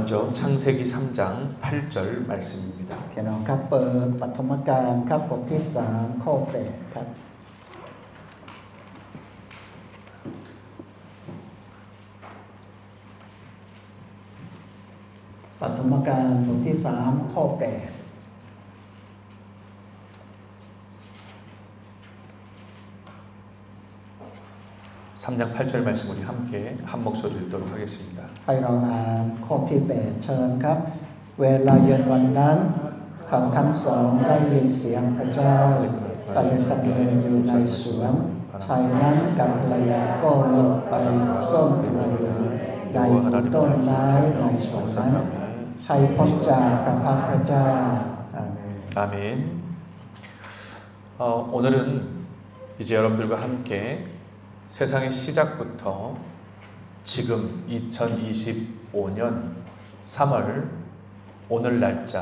먼저 창세기 3장 8절 말씀입니다. พี่น้องครับเปิดปฐมกาลครับบทที่3ข้อ8ครับปฐมกาลบทที่3ข้อ8 3장 8절 말씀 우리 함께 한 목소리 읽도록 하겠습니다. ให้เราอ่านข้อที่8เชิญครับเวลาเย็นวันนั้นเขาทั้งสองได้ยินเสียงพระเจ้าเสด็จดำเนินอยู่ในสวนชายนั้นกับภรรยาก็ลงไปซ่อนตัวอยู่ในต้นไม้ในสวนนั้นให้พ้นจากพระพักตร์พระเจ้าอาเมน 아멘. 오늘은 이제 여러분들과 함께 세상의 시작부터 지금 2025년 3월 오늘 날짜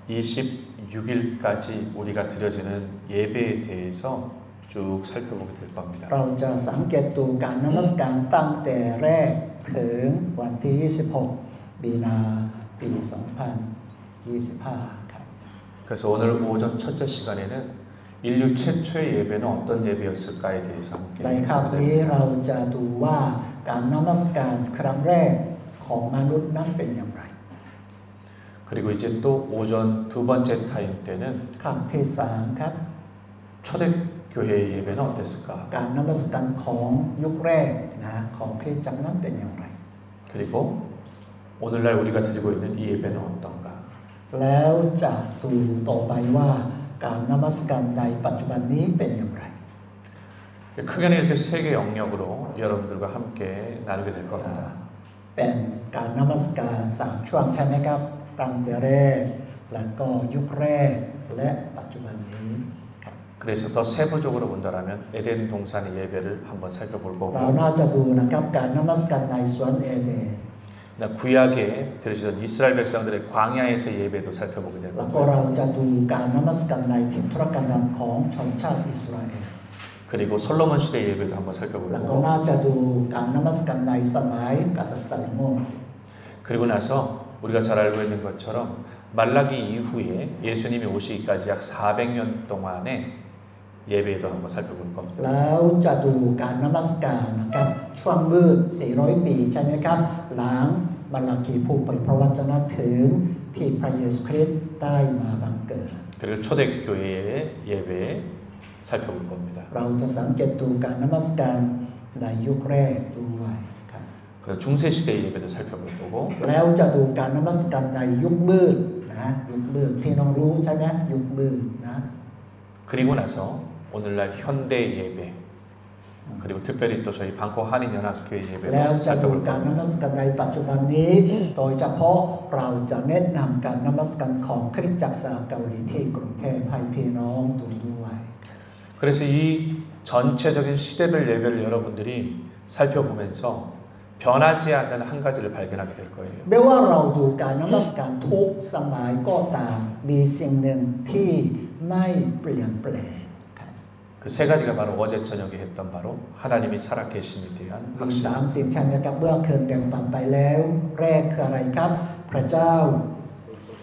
26일까지 우리가 드려지는 예배에 대해서 쭉 살펴보게 될 겁니다. เราจะสังเกตดูการนมัสการตั้งแต่แรกถึงวันที่26มีนาปี 2025 ครับ 그래서 오늘 오전 첫째 시간에는 인류 최초의 예배는 어떤 예배였을까에 대해서 함께 ในครั้งนี้เราจะดูว่าการนมัสการครั้งแรกของมนุษย์นั้นเป็นอย่างไร 그리고 이제 또 오전 두 번째 타임 때는 ครั้งที่3ครับ 초대교회 예배는 어땠을까? การนมัสการของยุคแรกนะของคริสตจักรนั้นเป็นอย่างไร 그리고 오늘날 우리가 드리고 있는 이 예배는 어떤가? แล้วจะดูต่อไปว่าการนมัสการในปัจจุบันนี้เป็นอย่างไร 크게는 이렇게 세 개 영역으로 여러분들과 함께 나누게 될 겁니다. เป็นการนมัสการ3ช่วงใช่ไหมครับตั้งแต่แรกแล้วก็ยุคแรกและปัจจุบันนี้ครับ 그래서 더 세부적으로 본다면 에덴 동산의 예배를 한번 살펴볼 เรา 거고 น่าจะดูนะครับการนมัสการในสวนเอเดน 구약에 들으시던 이스라엘 백성들의 광야에서 예배도 살펴보게 될 แล้วก็ 거고요. เราจะดูการนมัสการในทิศทุรกันดารของชนชาติอิสราเอล 그리고 솔로몬 시대 예배도 한번 แล้วก็ 살펴보고 น่าจะดูการนมัสการในสมัยกษัตริย์ซาโลมอน 그리고 나서 우리가 잘 알고 있는 것처럼 말라기 이후에 예수님이 오시기까지 약 400년 동안의 예배도 한번 살펴볼 겁니다. แล้วจะดูการนมัสการนะครับช่วงมืด400 ปีใช่ไหมครับหลังมาลากีผู้เผยพระวจนะถึงที่พระเยซูคริสต์ได้มาบังเกิด 그리고 초대교회의 예배 살펴볼 겁니다. เราจะสังเกตดูการนมัสการในยุคแรกด้วยครับ 그리고 중세 시대 예배도 살펴볼 거고 แล้วจะดูการนมัสการในยุคมืดนะยุคมืดพี่น้องรู้ใช่ไหมยุคมืดนะ 그리고 나서 오늘날 현대 예배 그리고 특별히 또 저희 방콕 한인연합교회 แล้ว 예배도 จะดู 살펴볼 การน 겁니다. มัสการในปัจจุบันนี้โดยเฉพาะเราจะแนะนำการนมัสการของคริสตจักรชาวเกาหลีที่กรุงเทพให้พี่น้องดูด้วย 그래서 이 전체적인 시대별 예배를 여러분들이 살펴보면서 변하지 않는 한 가지를 발견하게 될 거예요. ไม่ว่าเราดูการนมัสการทุกสมัยก็ตามมีสิ่งหนึ่งที่ไม่เปลี่ยนแปลง 그 세 가지가 바로 어제 저녁에 했던 바로 하나님이 살아계심에 대한 มี 확신. 3 สิ่งใช่ไหมครับเมื่อคืนแบ่งปันไปแล้วแรกคืออะไรครับพระเจ้า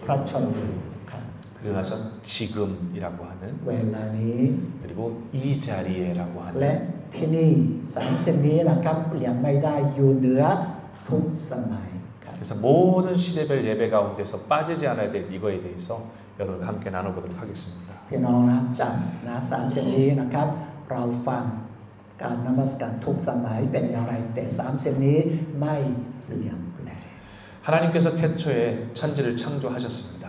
พระชนอยู่ครับ 그리고 나서 지금이라고 하는 เวลานี้ 그리고 이 자리에라고 และ 하는 ที่นี่3 สิ่งนี้นะครับเปลี่ยนไม่ได้อยู่เหนือทุกสมัยครับ 그래서 모든 시대별 예배 가운데서 빠지지 않아야 될 이거에 대해서 여러분과 함께 나눠보도록 하겠습니다. พี่น้องนะจำนะ3 สิ่งนี้นะครับเราฟังการนมัสการทุกสมัยเป็นอย่างไรแต่3 สิ่งนี้ไม่เปลี่ยนแปลง 하나님께서 태초에 천지를 창조하셨습니다.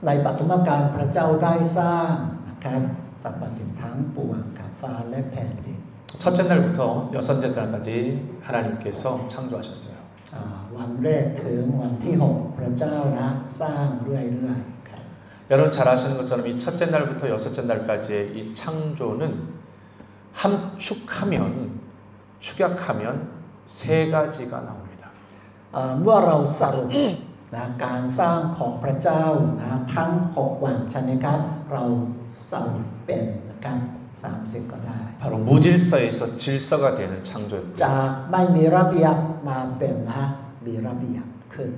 ในปฐมกาลพระเจ้าได้สร้างนะครับสรรพสิ่งทั้งปวงกับฟ้าและแผ่นดิน 첫째 날부터 여섯째 날까지 하나님께서 창조하셨어요. วันแรกถึงวันที่6พระเจ้านะสร้างเรื่อยๆครับ 여러분 잘 아시는 것처럼 이 첫째 날부터 여섯째 날까지의 이 창조는 축약하면 세 가지가 나옵니다. เมื่อเราสรุปนะการสร้างของพระเจ้านะทั้ง6วันใช่ไหมครับเราสรุปเป็นนะครับ30ก็ได้ 바로 무질서에서 질서가 되는 창조였고요. จากไม่มีระเบียบมาเป็นนะมีระเบียบขึ้น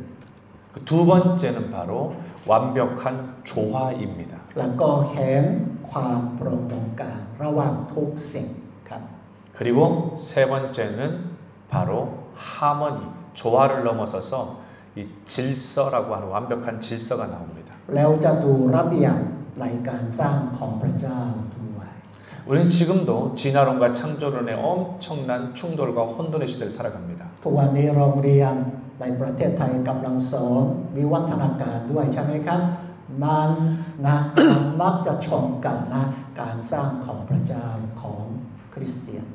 그 두 번째는 바로 완벽한 조화입니다. แล้วก็เห็นความตรงตรงกลางระหว่างทุกสิ่งครับ 그리고 세 번째는 바로 하모니, 조화를 넘어서서 이 질서라고 하는 완벽한 질서가 나옵니다. แล้วจะดูระเบียบในการสร้างของพระเจ้าด้วย 우리는 지금도 진화론과 창조론의 엄청난 충돌과 혼돈의 시대를 살아갑니다. ทุกวันนี้โรงเรียนในประเทศไทยกำลังสอนวิวัฒนาการด้วยใช่ไหมครับมันมักจะชนกันนะการสร้างของพระเจ้าของคริสเตียน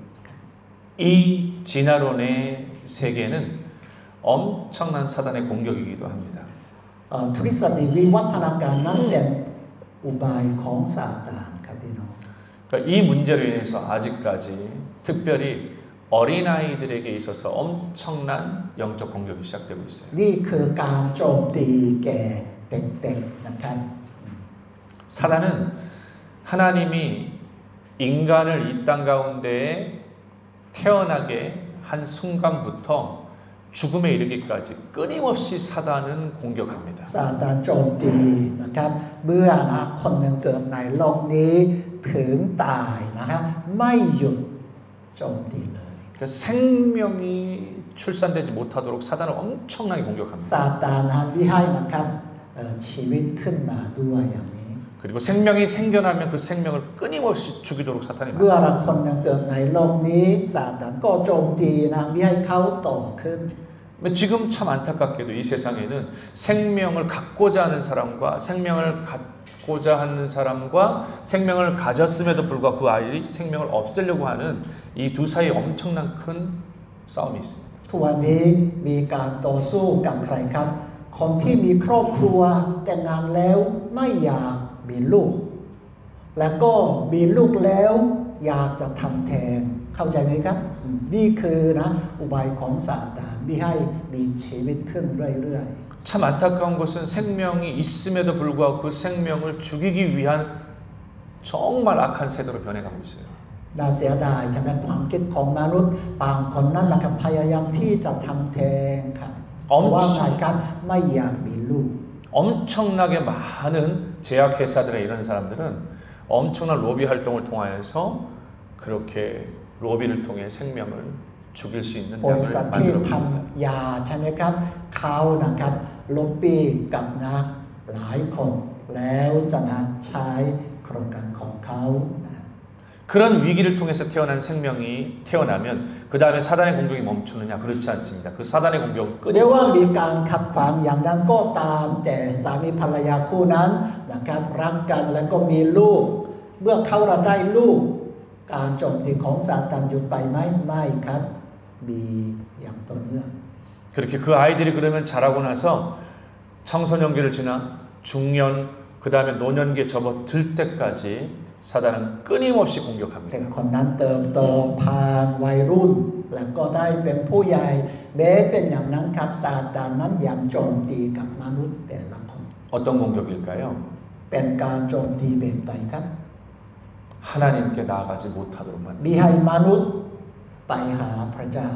이 진화론의 세계는 엄청난 사단의 공격이기도 합니다. ทฤษฎีวิวัฒนาการนั้นเป็นอุบายของซาตานครับพี่น้อง 그러니까 이 문제로 인해서 아직까지 특별히 어린아이들에게 있어서 엄청난 영적 공격이 시작되고 있어요. นี่คือการโจมตีแก่เด็กๆนะครับ 사단은 하나님이 인간을 이 땅 가운데에 태어나게 한 순간부터 죽음에 이르기까지 끊임없이 사단은 공격합니다. ซาตานโจมตีนะครับเมื่อคนหนึ่งเกิดในโลกนี้ถึงตายนะครับไม่หยุดโจมตีเลย 그러니까 생명이 출산되지 못하도록 사단은 엄청나게 공격합니다. ซาตานไม่ให้นะครับชีวิตขึ้นมาด้วยอย่างนี้ 그리고 생명이 생겨나면 그 생명을 끊임없이 죽이도록 사탄이 เมื่อ 만듭니다. คนหนึ่งเกิดในโลกนี้ซาตานก็โจมตีนะไม่ให้เขาโตขึ้น 지금 참 안타깝게도 이 세상에는 생명을 갖고자 하는 사람과 생명을 갖고자 하는 사람과 생명을 가졌음에도 불구하고 그 아이의 생명을 없애려고 하는 이 두 사이에 엄청난 큰 싸움이 있습니다. ทุกวันนี้มีการต่อสู้กับใครครับคนที่มีครอบครัวแต่งงานแล้วไม่อยากมีลูกแล้วก็มีลูกแล้วอยากจะทำแท้งเข้าใจไหมครับนี่คือนะอุบายของซาตานไม่ให้มีชีวิตขึ้นเรื่อยๆ 참 안타까운 것은 생명이 있음에도 불구하고 그 생명을 죽이기 위한 정말 악한 세대로 변해가고 있어요. น่าเสียดายฉะนั้นความคิดของมนุษย์บางคนนั้นนะครับพยายามที่จะทำแท้งครับเพราะว่าไงครับไม่อยากมีลูก 엄청나게 많은 제약회사들의 이런 사람들은 엄청난 로비 활동을 통하여서 그렇게 로비를 통해 생명을 죽일 수 있는 บริ 약을 ษัทที่ 만들어 ท 봅니다. ำยาใช่ไหมครับเขานะครับล็อบบี้กับนะหลายคนแล้วจะนะใช้โครงการของเขานะ 그런 위기를 통해서 태어난 생명이 태어나면 그 다음에 사단의 공격이 멈추느냐? 그렇지 않습니다. 그 사단의 공격은 เรียกว่า 끊임없이 มีการขัดขวางอย่างนั้นก็ตามแต่สามีภรรยาคู่นั้นนะครับรักกันแล้วก็มีลูกเมื่อเขาได้ลูกการโจมตีของซาตานหยุดไปไหมไม่ครับมีอย่างต่อเนื่อง 그렇게 그 아이들이 그러면 자라고 나서 청소년기를 지나 중년 그 다음에 노년기에 접어들 때까지 사단은 끊임없이 แต่ 공격합니다. คนนั้นเติบโตผ่านวัยรุ่นแล้วก็ได้เป็นผู้ใหญ่แม้เป็นอย่างนั้นครับซาตานนั้นยังโจมตีกับมนุษย์แต่ละคน 어떤 공격일까요? เป็นการโจมตีแบบใดครับ 하나님께 나아가지 못하도록 만듭니다. มีให้มนุษย์ไปหาพระเจ้า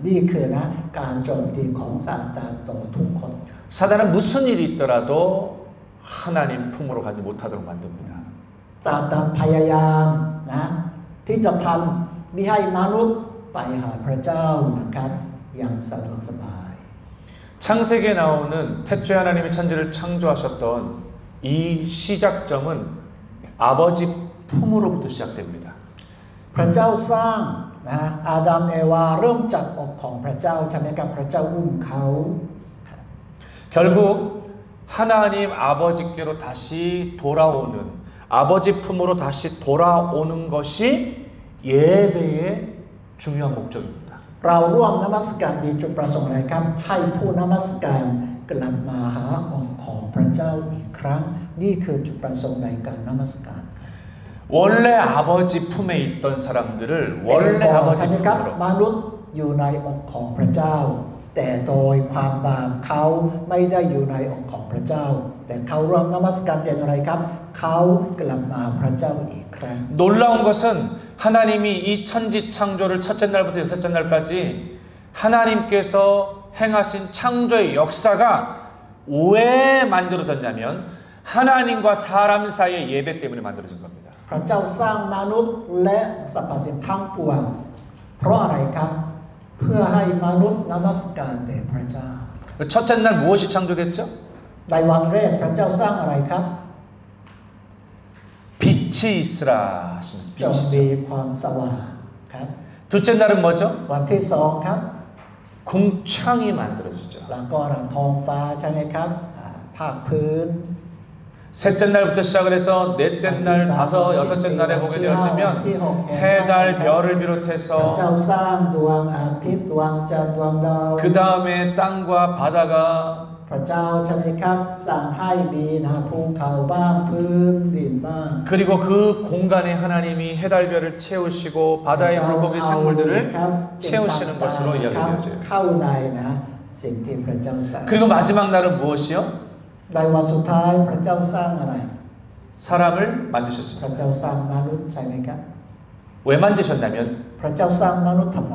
นี่คือนะการโจมตีของซาตานต่อทุกคน 사단은 무슨 일이 있더라도 하나님 품으로 가지 못하도록 만듭니다. ซาตานพยายามนะที่จะทำไม่ให้มนุษย์ไปหาพระเจ้านะครับอย่างสะดวกสบาย 창세기에 나오는 태초에 하나님이 천지를 창조하셨던 이 시작점은 아버지 품으로부터 시작됩니다. พระเจ้าสร้างนะอาดัมเอวาเริ่มจากอกของพระเจ้าใช่ไหมครับพระเจ้าอุ้มเขา 결국 하나님 아버지께로 다시 돌아오는 아버지 품으로 다시 돌아오는 것이 예배의 중요한 목적입니다. เราร่วมนมัสการมีจุดประสงค์อะไรครับให้ผู้นมัสการกลับมาหาองค์ของพระเจ้าอีกครั้งนี่คือจุดประสงค์ในการนมัสการ 원래 아버지 품에 있던 사람들을 원래 아버지 ใช่ไหมครับ 품으로 มนุษย์อยู่ในองค์ของพระเจ้าแต่โดยความบาปเขาไม่ได้อยู่ในองค์ของพระเจ้าแต่เขาร่วมนมัสการเป็นอะไรครับเขากลับมาพระเจ้าอีกครั้ง 놀라운 것은 하나님이 이 천지 창조를 첫째 날부터 여섯째 날까지 하나님께서 행하신 창조의 역사가 왜 만들어졌냐면 하나님과 사람 사이의 예배 때문에 만들어진 겁니다. พระเจ้าสร้างมนุษย์และสรรพสิ่งทั้งปวงเพราะอะไรครับเพื่อให้มนุษย์นมัสการแด่พระเจ้า 첫째 날 무엇이 창조됐죠? ในวันแรกพระเจ้าสร้างอะไรครับ 빛이 있으라 จง 하시는 มี 빛이죠. ความสว่างครับ 둘째 날은 뭐죠? วันที่สองครับ 궁창이 만들어지죠. แล้วก็หลังท้องฟ้าใช่ไหมครับภาคพื้น 셋째 날부터 시작을 해서 넷째 날, 다섯, 여섯째 날에 보게 되어지면 해달, 별을 พระเจ้า 비롯해서 สร้างดวงอาทิตย์ดวงจันทร์ดวงดาว 그 다음에 땅과 바다가 พระเจ้าใช่ไหมครับสั่งให้มีภูเขาบ้างพื้นดินบ้าง 그리고 그 공간에 하나님이 해달별을 채우시고 바다의 물고기 생물들을 채우시는 것으로 이야기되어져요. เข้าในสิ่งที่พระเจ้าสร้าง 그리고 마지막 날은 무엇이요? ในวันสุดท้ายพระเจ้าสร้างอะไร 사람을 พระ 만드셨습니다. เจ้าสร้างมนุษย์ใช่ไหมครับ 왜 만드셨냐면 พระเจ้าสร้างมนุษย์ทำไม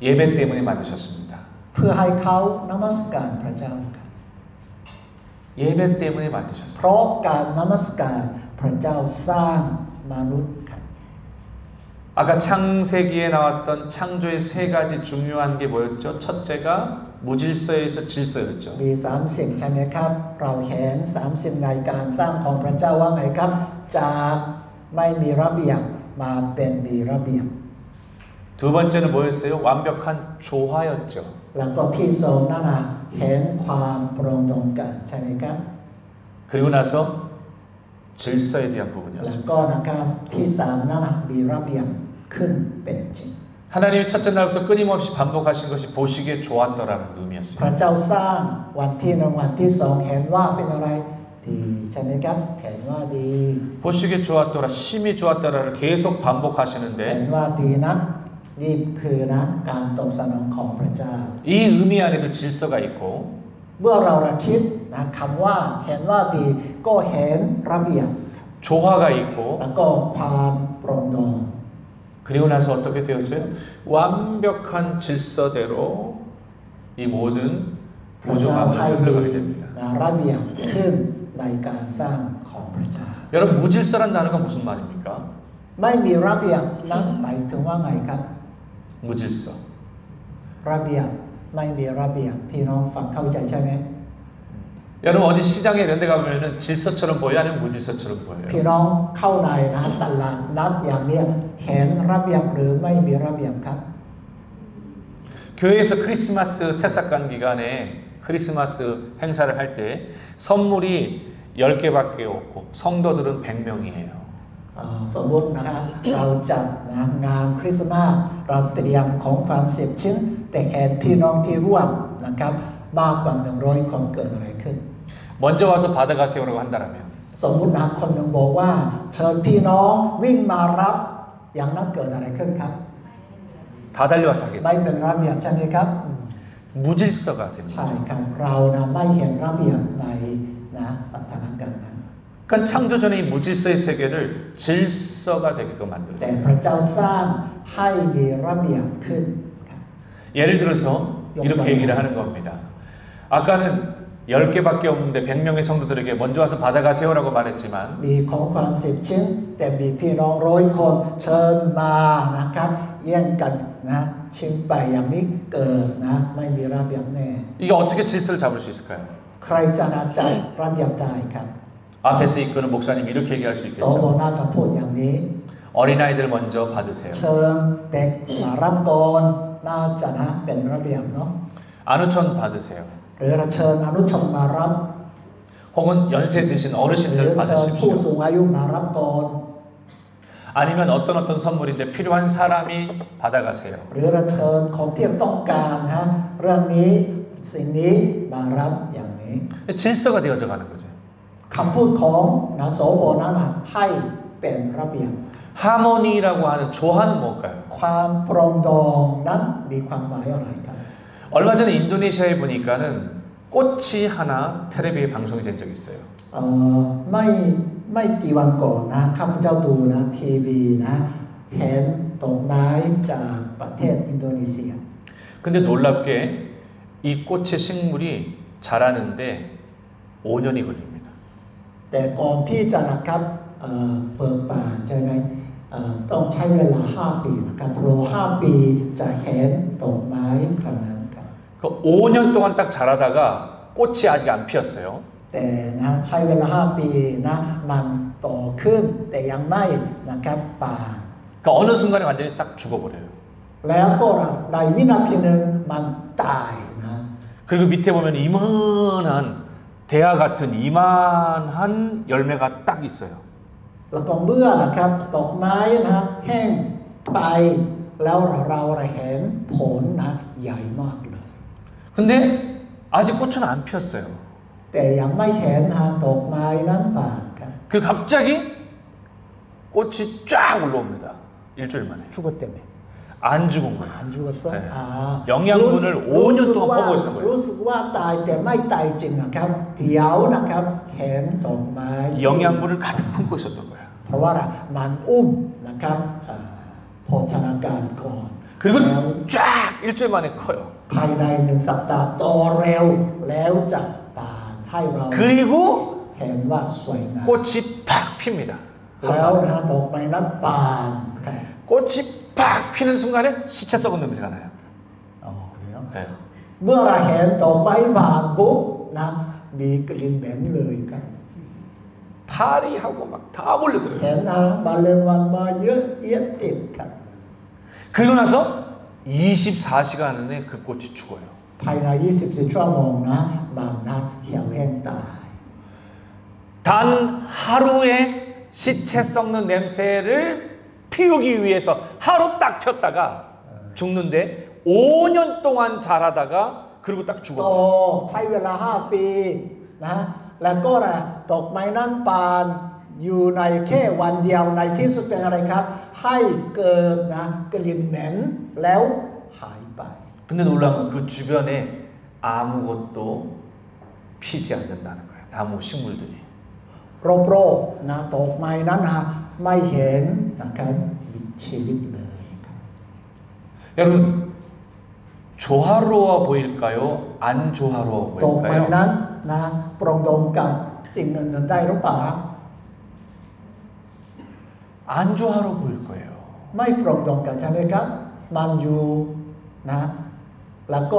예배 때문에 만드셨습니다. เพื่อให้เขานมัสการพระเจ้าครับ 예배 때문에 เพ 만드셨어요. ราะการนมัสการพระเจ้าสร้างมนุษย์ครับ 아까 창세기에 나왔던 창조의 세 가지 중요한 게 뭐였죠? 첫째가 무질서에서 질서였죠. มี3สิ่งใช่ไหมครับเราเห็น3สิ่งในการสร้างของพระเจ้าว่าไงครับจากไม่มีระเบียบมาเป็นมีระเบียบ 두 번째는 뭐였어요? 완벽한 조화였죠. แล้วก็ที่สองนั่นนะเห็นความปรองดองกันใช่ไหมครับ 그리고 나서 질서에 대한 แล้ว 부분이었습니다. ก็นะครับที่สามนั่นนะมีระเบียบขึ้นเป็นจริง 하나님이 첫째 날부터 끊임없이 반복하신 것이 보시기에 좋았더라는 พ 의미였어요. ระเจ้าสร้างวันที่หนึ่งวันที่สองเห็นว่าเป็นอะไรดีใช่ไหมครับเห็นว่าดี 보시기에 좋았더라, 심히 좋았더라를 계속 เห็น 반복하시는데 ว่าดีนะนี่คือนะการตอบสนองของพระเจ้า 이 의미 안에도 질서가 있고 เมื่อเราคิดนะคำว่าเห็นว่าดีก็เห็นระเบียบ 조화가 있고 แล้วก็ความปรองดอง 그리고 나서 어떻게 되었어요? 완벽한 질서대로 이 모든 พระเจ้า 보조가 ให้มี 흘러가게 됩니다. นะระเบียบขึ้นในการสร้างของพระเจ้า 여러분 무질서란 단어가 무슨 말입니까? ไม่มีระเบียบนั้นหมายถึงว่าไงครับ 무질서. ระเบียบไม่มีระเบียบพี่น้องฟังเข้าใจใช่ไหม 여러분 어디 시장에 이런 데 가면은 질서처럼 보여요? 아니면 무질서처럼 พี่ 보여요? น้องเข้าในนะตลาดนัดอย่างเนี้ยเห็นระเบียบหรือไม่มีระเบียบครับ 교회에서 크리스마스 태삭간 기간에 크리스마스 행사를 할 때 선물이 10개밖에 없고 성도들은 100명이에요. สมมตินะครับเราจัดงานคริสต์มาสเราเตรียมของขวัญ10 ชิ้น แต่แขกพี่น้องที่ร่วมนะครับมากกว่า100 คนเกิดอะไรขึ้น 먼저 와서 받아가세요라고 한다면 สมมุตินะคนหนึ่งบอกว่าเชิญพี่น้องวิ่งมารับอย่างนั้นเกิดอะไรขึ้นครับ 다 달려와서 하겠죠. ไม่เป็นระเบียบใช่ไหมครับ 무질서가 ใช่ 됩니다. ครับเรานะไม่เห็นระเบียบในนะสถานการณ์นั้น 그러니까 창조전의 이 무질서의 세계를 질서가 되게끔 แต่ 만들었어요. พระเจ้าสร้างให้มีระเบียบขึ้นครับ 예를 들어서 이렇게 얘기를 하는 겁니다. 아까는 10개밖에 없는데 100명의 성도들에게 먼저 와서 받아가세요라고 말했지만 มีของขวัญ10 ชิ้น แต่มีพี่น้อง100 คนเชิญมานะครับแย่งกันนะชิงไปอย่างนี้เกิดนะไม่มีระเบียบแน่ 이게 어떻게 질서를 잡을 수 있을까요? ใครจะน่าจัดระเบียบได้ครับ 앞에서 이끄는 목사님이 이렇게 얘기할 수 โส 있겠죠. น่าจะพูดอย่างนี้ 어린아이들 먼저 받으세요. เชิญเด็กมารับก่อนน่าจะนะเป็นระเบียบเนาะ 안우천 받으세요. หรือเชิญอนุชนมารับ 혹은 연세 드신 หรือ 어르신들 เชิญผู้ 받으십시오. สูงอายุมารับก่อน 아니면 어떤 선물인데 필요한 사람이 받아가세요. หรือเชิญของที่ต้องการนะเรื่องนี้สิ่งนี้มารับอย่างนี้ 질서가 되어져 가는 거죠. คำพูดของนะโสโบนั้นนะให้เป็นระเบียบ 하모니라고 하는 조화는 뭘까요? ความปรองดองนั้นมีความหมายอะไรครับ 얼마 전에 인도네시아에 보니까는 꽃이 하나 텔레비에 방송이 된 적이 있어요. ไม่กี่วันก่อนนะข้าพเจ้าดูนะทีวีนะเห็นดอกไม้จากประเทศอินโดนีเซีย 근데 놀랍게 이 꽃의 식물이 자라는데 5년이 걸립니다. แต่ก่อนที่จะนะครับเปิดป่าใช่ไหมต้องใช้เวลา5 ปีนะครับเพราะ5 ปีจะเห็นดอกไม้ครั้งนั้นครับ 그 5년 동안 딱 자라다가 꽃이 아직 안 피었어요. แต่นะใช้เวลา5 ปีนะมันโตขึ้นแต่ยังไม่นะครับป่า 그러니까 어느 순간에 완전히 딱 죽어버려요. แล้วก็ในวินาทีหนึ่งมันตายนะ 그리고 밑에 보면 이만한 대야 같은 이만한 열매가 딱 있어요. แล้วก็เมื่อนะครับดอกไม้นะแห้งไปแล้วเราเห็นผลนะใหญ่มากเลย 근데 아직 꽃은 안 피었어요. แต่ยังไม่เห็นนะดอกไม้นั้นบานครับ 그 갑자기 꽃이 쫙 올라옵니다. 일주일 만에. 죽었다며 안 죽은 거예요. 안 죽었어? 네. 아, 영양분을 5년 동안 퍼고 있었던 거예요. รู้สึกว่าตายแต่ไม่ตายจริงนะครับเดี๋ยวนะครับเห็นดอกไม้ 영양분을 가득 품고 있었던 거예요. เพราะว่ามันนะครับโภชนาการก่อน 그리고 쫙 일주일 만에 커요. ภายใน1 สัปดาห์โตเร็วแล้วจะบานให้เรา 그리고 เห็นว่าสวยงาม 꽃이 팍 핍니다. แล้วนะดอกไม้นั้นบานครับ 꽃이 팍 피는 순간에 시체 썩은 냄새가 나요. อ๋อเดี๋ยว 네. เมื่อเราเห็นดอกไม้บานปุ๊บนะมีกลิ่นเหม็นเลยครับ 파리하고 막 다 몰려들어요. เห็นนะแมลงวันมาเยอะแยะติดครับ 그리고 나서 24시간 안에 그 꽃이 죽어요. ภายใน24 ชั่วโมงนะมันนะเหี่ยวแห้งตาย 단 하루에 시체 썩는 냄새를 피우기 위해서 하루 딱 폈다가 죽는데 5년 동안 자라다가 그리고 딱 โต 죽어요. ใช้เวลา5 ปีนะแล้วก็ดอกไม้นั้นบานอยู่ในแค่วันเดียวในที่สุดเป็นอะไรครับให้เกิดนะกลิ่นเหม็นแล้วหายไป 근데 놀라운 건 그 주변에 아무것도 피지 않는다는 거예요. 나무 식물들이. รอบๆนะดอกไม้นั้นนะไม่เห็นนะครับมีชีวิตเลยครับ 여러분 조화로워 보일까요? 안 조화로워 ดอกไม้ 보일까요? นั้นนะปรองดองกับสิ่งอื่นๆได้หรือเปล่า 안 조화로워 보일 거예요. ไม่ปรองดองกันใช่ไหมครับมันอยู่นะแล้วก็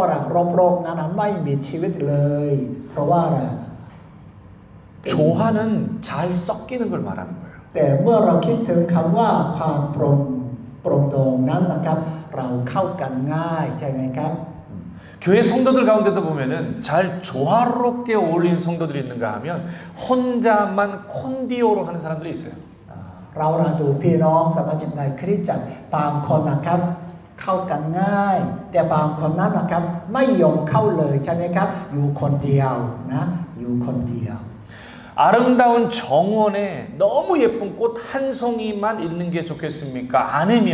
รอบๆนั้นนะไม่มีชีวิตเลยเพราะว่า 조화는 잘 섞이는 걸 말하는 거예요. แต่เมื่อเราคิดถึงคำว่าความปรองดองนั้นนะครับเราเข้ากันง่ายใช่ไหมครับ 교회 성도들 가운데도 보면은 잘 조화롭게 어울리는 성도들이 있는가 하면 혼자만 콘디오로 하는 사람들이 있어요. เราดูพี่น้องสมาชิกในคริสตจักรบางคนนะครับเข้ากันง่ายแต่บางคนนั้นนะครับไม่ยอมเข้าเลยใช่ไหมครับอยู่คนเดียวนะอยู่คนเดียว 아름다운 정원에 너무 예쁜 꽃 한 송이만 있는 게 좋겠습니까? 아니면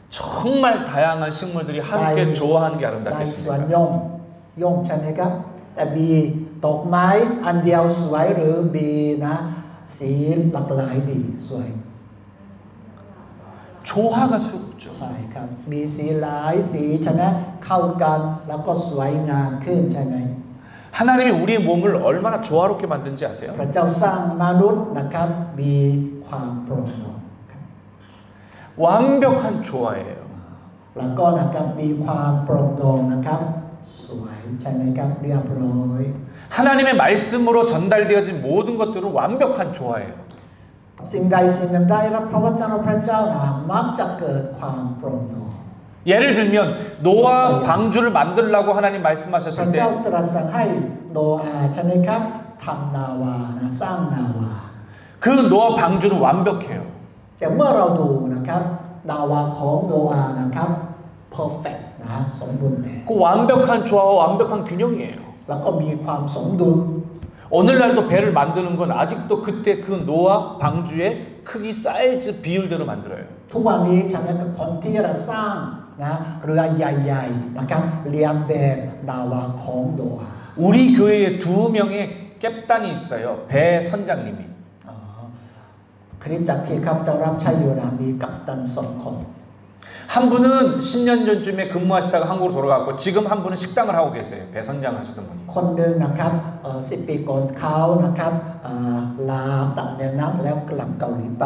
정말 다양한 식물들이 함께 조화하는 게 ในสวน 아름답겠습니까? ย่อมใช่ไหมครับแต่มีดอกไม้อันเดียวสวยหรือมีนะสีหลากหลายดีสวย 조화가 수없죠. ใช่ครับมีสีหลายสีใช่ไหมเข้ากันแล้วก็สวยงามขึ้นใช่ไหม 하나님이 우리 몸을 얼마나 조화롭게 만든지 아세요? พระเจ้าสร้างมนุษย์นะครับมีความโปร่งโปร่งครับ 완벽한 조화예요. แล้วก็นะครับมีความโปร่งโปร่งนะครับสวยใช่ไหมครับเรียบร้อย 하나님의 말씀으로 전달되어진 모든 것들은 완벽한 조화예요. สิ่งใดสิ่งหนึ่งได้รับพระวจนะพระเจ้ามักจะเกิดความโปร่งโปร่ง 예를 들면 노아 방주를 만들라고 하나님 พระ 말씀하셨을 เจ้า 때 ตรัสสั่งให้โนอาห์ใช่ไหมครับทำนาวานะสร้างนาวา 그 노아 방주는 완벽해요. แต่เมื่อเราดูนะครับนาวาของโนอาห์นะครับ perfect นะสมบูรณ์แบบ 그 완벽한 조화와 완벽한 균형이에요. แล้วก็มีความสมดุล 오늘날도 배를 만드는 건 아직도 그때 그 노아 방주의 크기 사이즈 비율대로 만들어요. ทุกวันนี้ฉันเป็นคนที่จะสร้างนะเรือใหญ่ๆนะครับเรียนแบบนาวาของโนอาห์ 우리 교회에 2명의 cap단이 있어요. 배 선장님이. คริสตจักรที่ข้าพเจ้ารับใช้อยู่นะมีกัปตัน2 คน 한 분은 10년 전쯤에 근무하시다가 한국으로 돌아갔고 지금 한 분은 식당을 하고 계세요. 배선장 하시던 분이. คนหนึ่งนะครับ10 ปีก่อนเขานะครับลาตำแหน่งนั้นแล้วกลับเกาหลีไป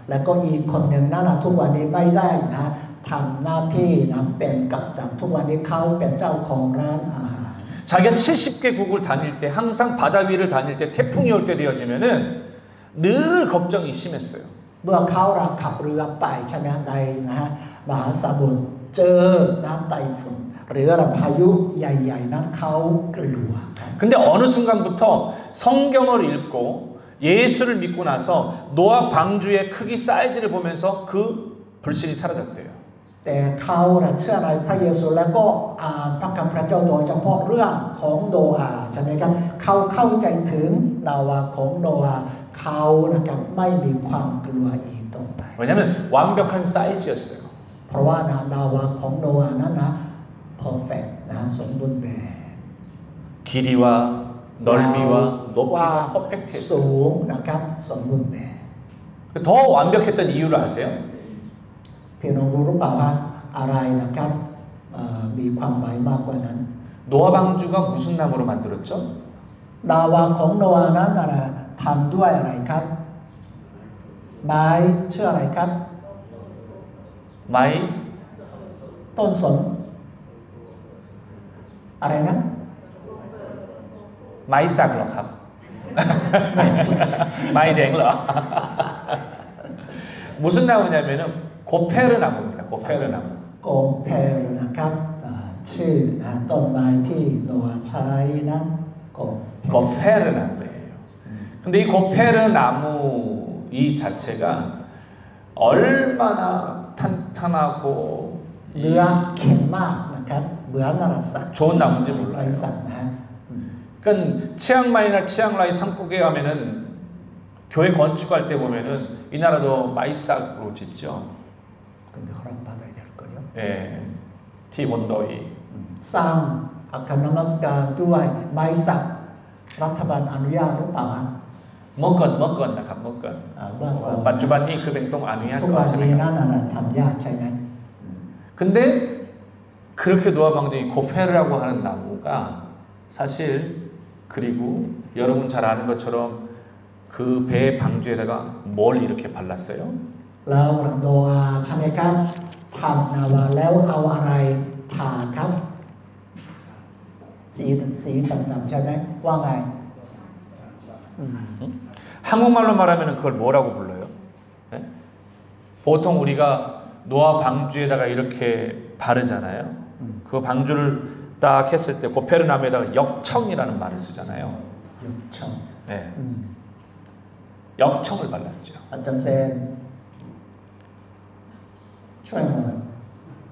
แล้วก็อีกคนหนึ่งนั่นนะทุกวันนี้ไม่ได้นะทำหน้าที่นะเป็นกัปตันทุกวันนี้เขาเป็นเจ้าของร้านอาหาร 자기가 70개국을 다닐 때 항상 바다 위를 다닐 때 태풍이 올 때 되어지면은 늘 걱정이 심했어요. เมื่อเขาขับเรือไปใช่ไหมในนะฮะมหาสมุทรเจอน้ำไต้ฝุ่นหรือพายุใหญ่ๆนั้นเขากลัว 근데 어느 순간부터 성경을 읽고 예수를 믿고 나서 노아 방주의 크기 사이즈를 보면서 그 불신이 사라졌대요. แต่เขาเชื่อในพระเยซูแล้วก็อ่านพระคำพระเจ้าโดยเฉพาะเรื่องของโนอาห์ใช่ไหมครับเขาเข้าใจถึงนาวาของโนอาห์เขานะครับไม่มีความกลัวอีกต่อไป 왜냐하면 완벽한 사이즈였어요. เพราะว่านาวาของโนอาห์นั้นนะ perfect นะสมบูรณ์แบบ 길이와 넓이와 높이가 퍼펙트했어요. สูงนะครับสมบูรณ์แบบ 더 완벽했던 이유를 아세요? พี่น้องรู้หรือเปล่าว่าอะไรนะครับมีความหมายมากกว่านั้น 노아 방주가 무슨 나무로 만들었죠? นาวาของโนอาห์นั้นทำด้วยอะไรครับไม้ชื่ออะไรครับ 마이 ต้นสนอะไรนะ 마이싹러 갑. 마이댕러. 무슨 나무냐면은 고페르 나무입니다. 고페르 나무. โกมเพลนะครับชื่อต้นไม้ที่โนอาห์ใช้นั้นโกมเพล 고페르 나무예요. 근데 이 고페르 나무 이 자체가 얼마나 탄탄하고 เนื้อเข็มมากนะครับเหมือนนรสัตว์ 좋은 나무인지 ไร 몰라요. สัตว์นะฮะ 그러니까 치앙마이나 치앙라이 산국에 가면은 교회 건축할 때 보면은 이 나라도 마이싹으로 짓죠. 근데 허락받아야 될 거요. 예, 티본더이. สร้างอาคารนมัสการด้วยไม้สักรัฐบาลอนุญาตหรือเปล่า 먹건นะครับ 먹건. เมื่อก่อน ปัจจุบันนี้그 백동 아니야? ทุกวันนี้นั่นทำยากใช่ไหม 근데 그렇게 노아 방주의 고페르라고 하는 나무가 사실 그리고 여러분 잘 아는 것처럼 그 배 방주에다가 뭘 이렇게 발랐어요? แล้วโนอาห์ใช่ไหมครับทำนาวาแล้วเอาอะไรทาครับสีดำๆใช่ไหมว่าไง 한국말로 말하면 그걸 뭐라고 불러요? 네? 보통 우리가 노아 방주에다가 이렇게 바르잖아요. 그 방주를 딱 했을 때 고페르나무에다가 역청이라는 말을 쓰잖아요. 역청. 네. 역청을 발랐죠. อาจารย์เซนช่วยหน่อย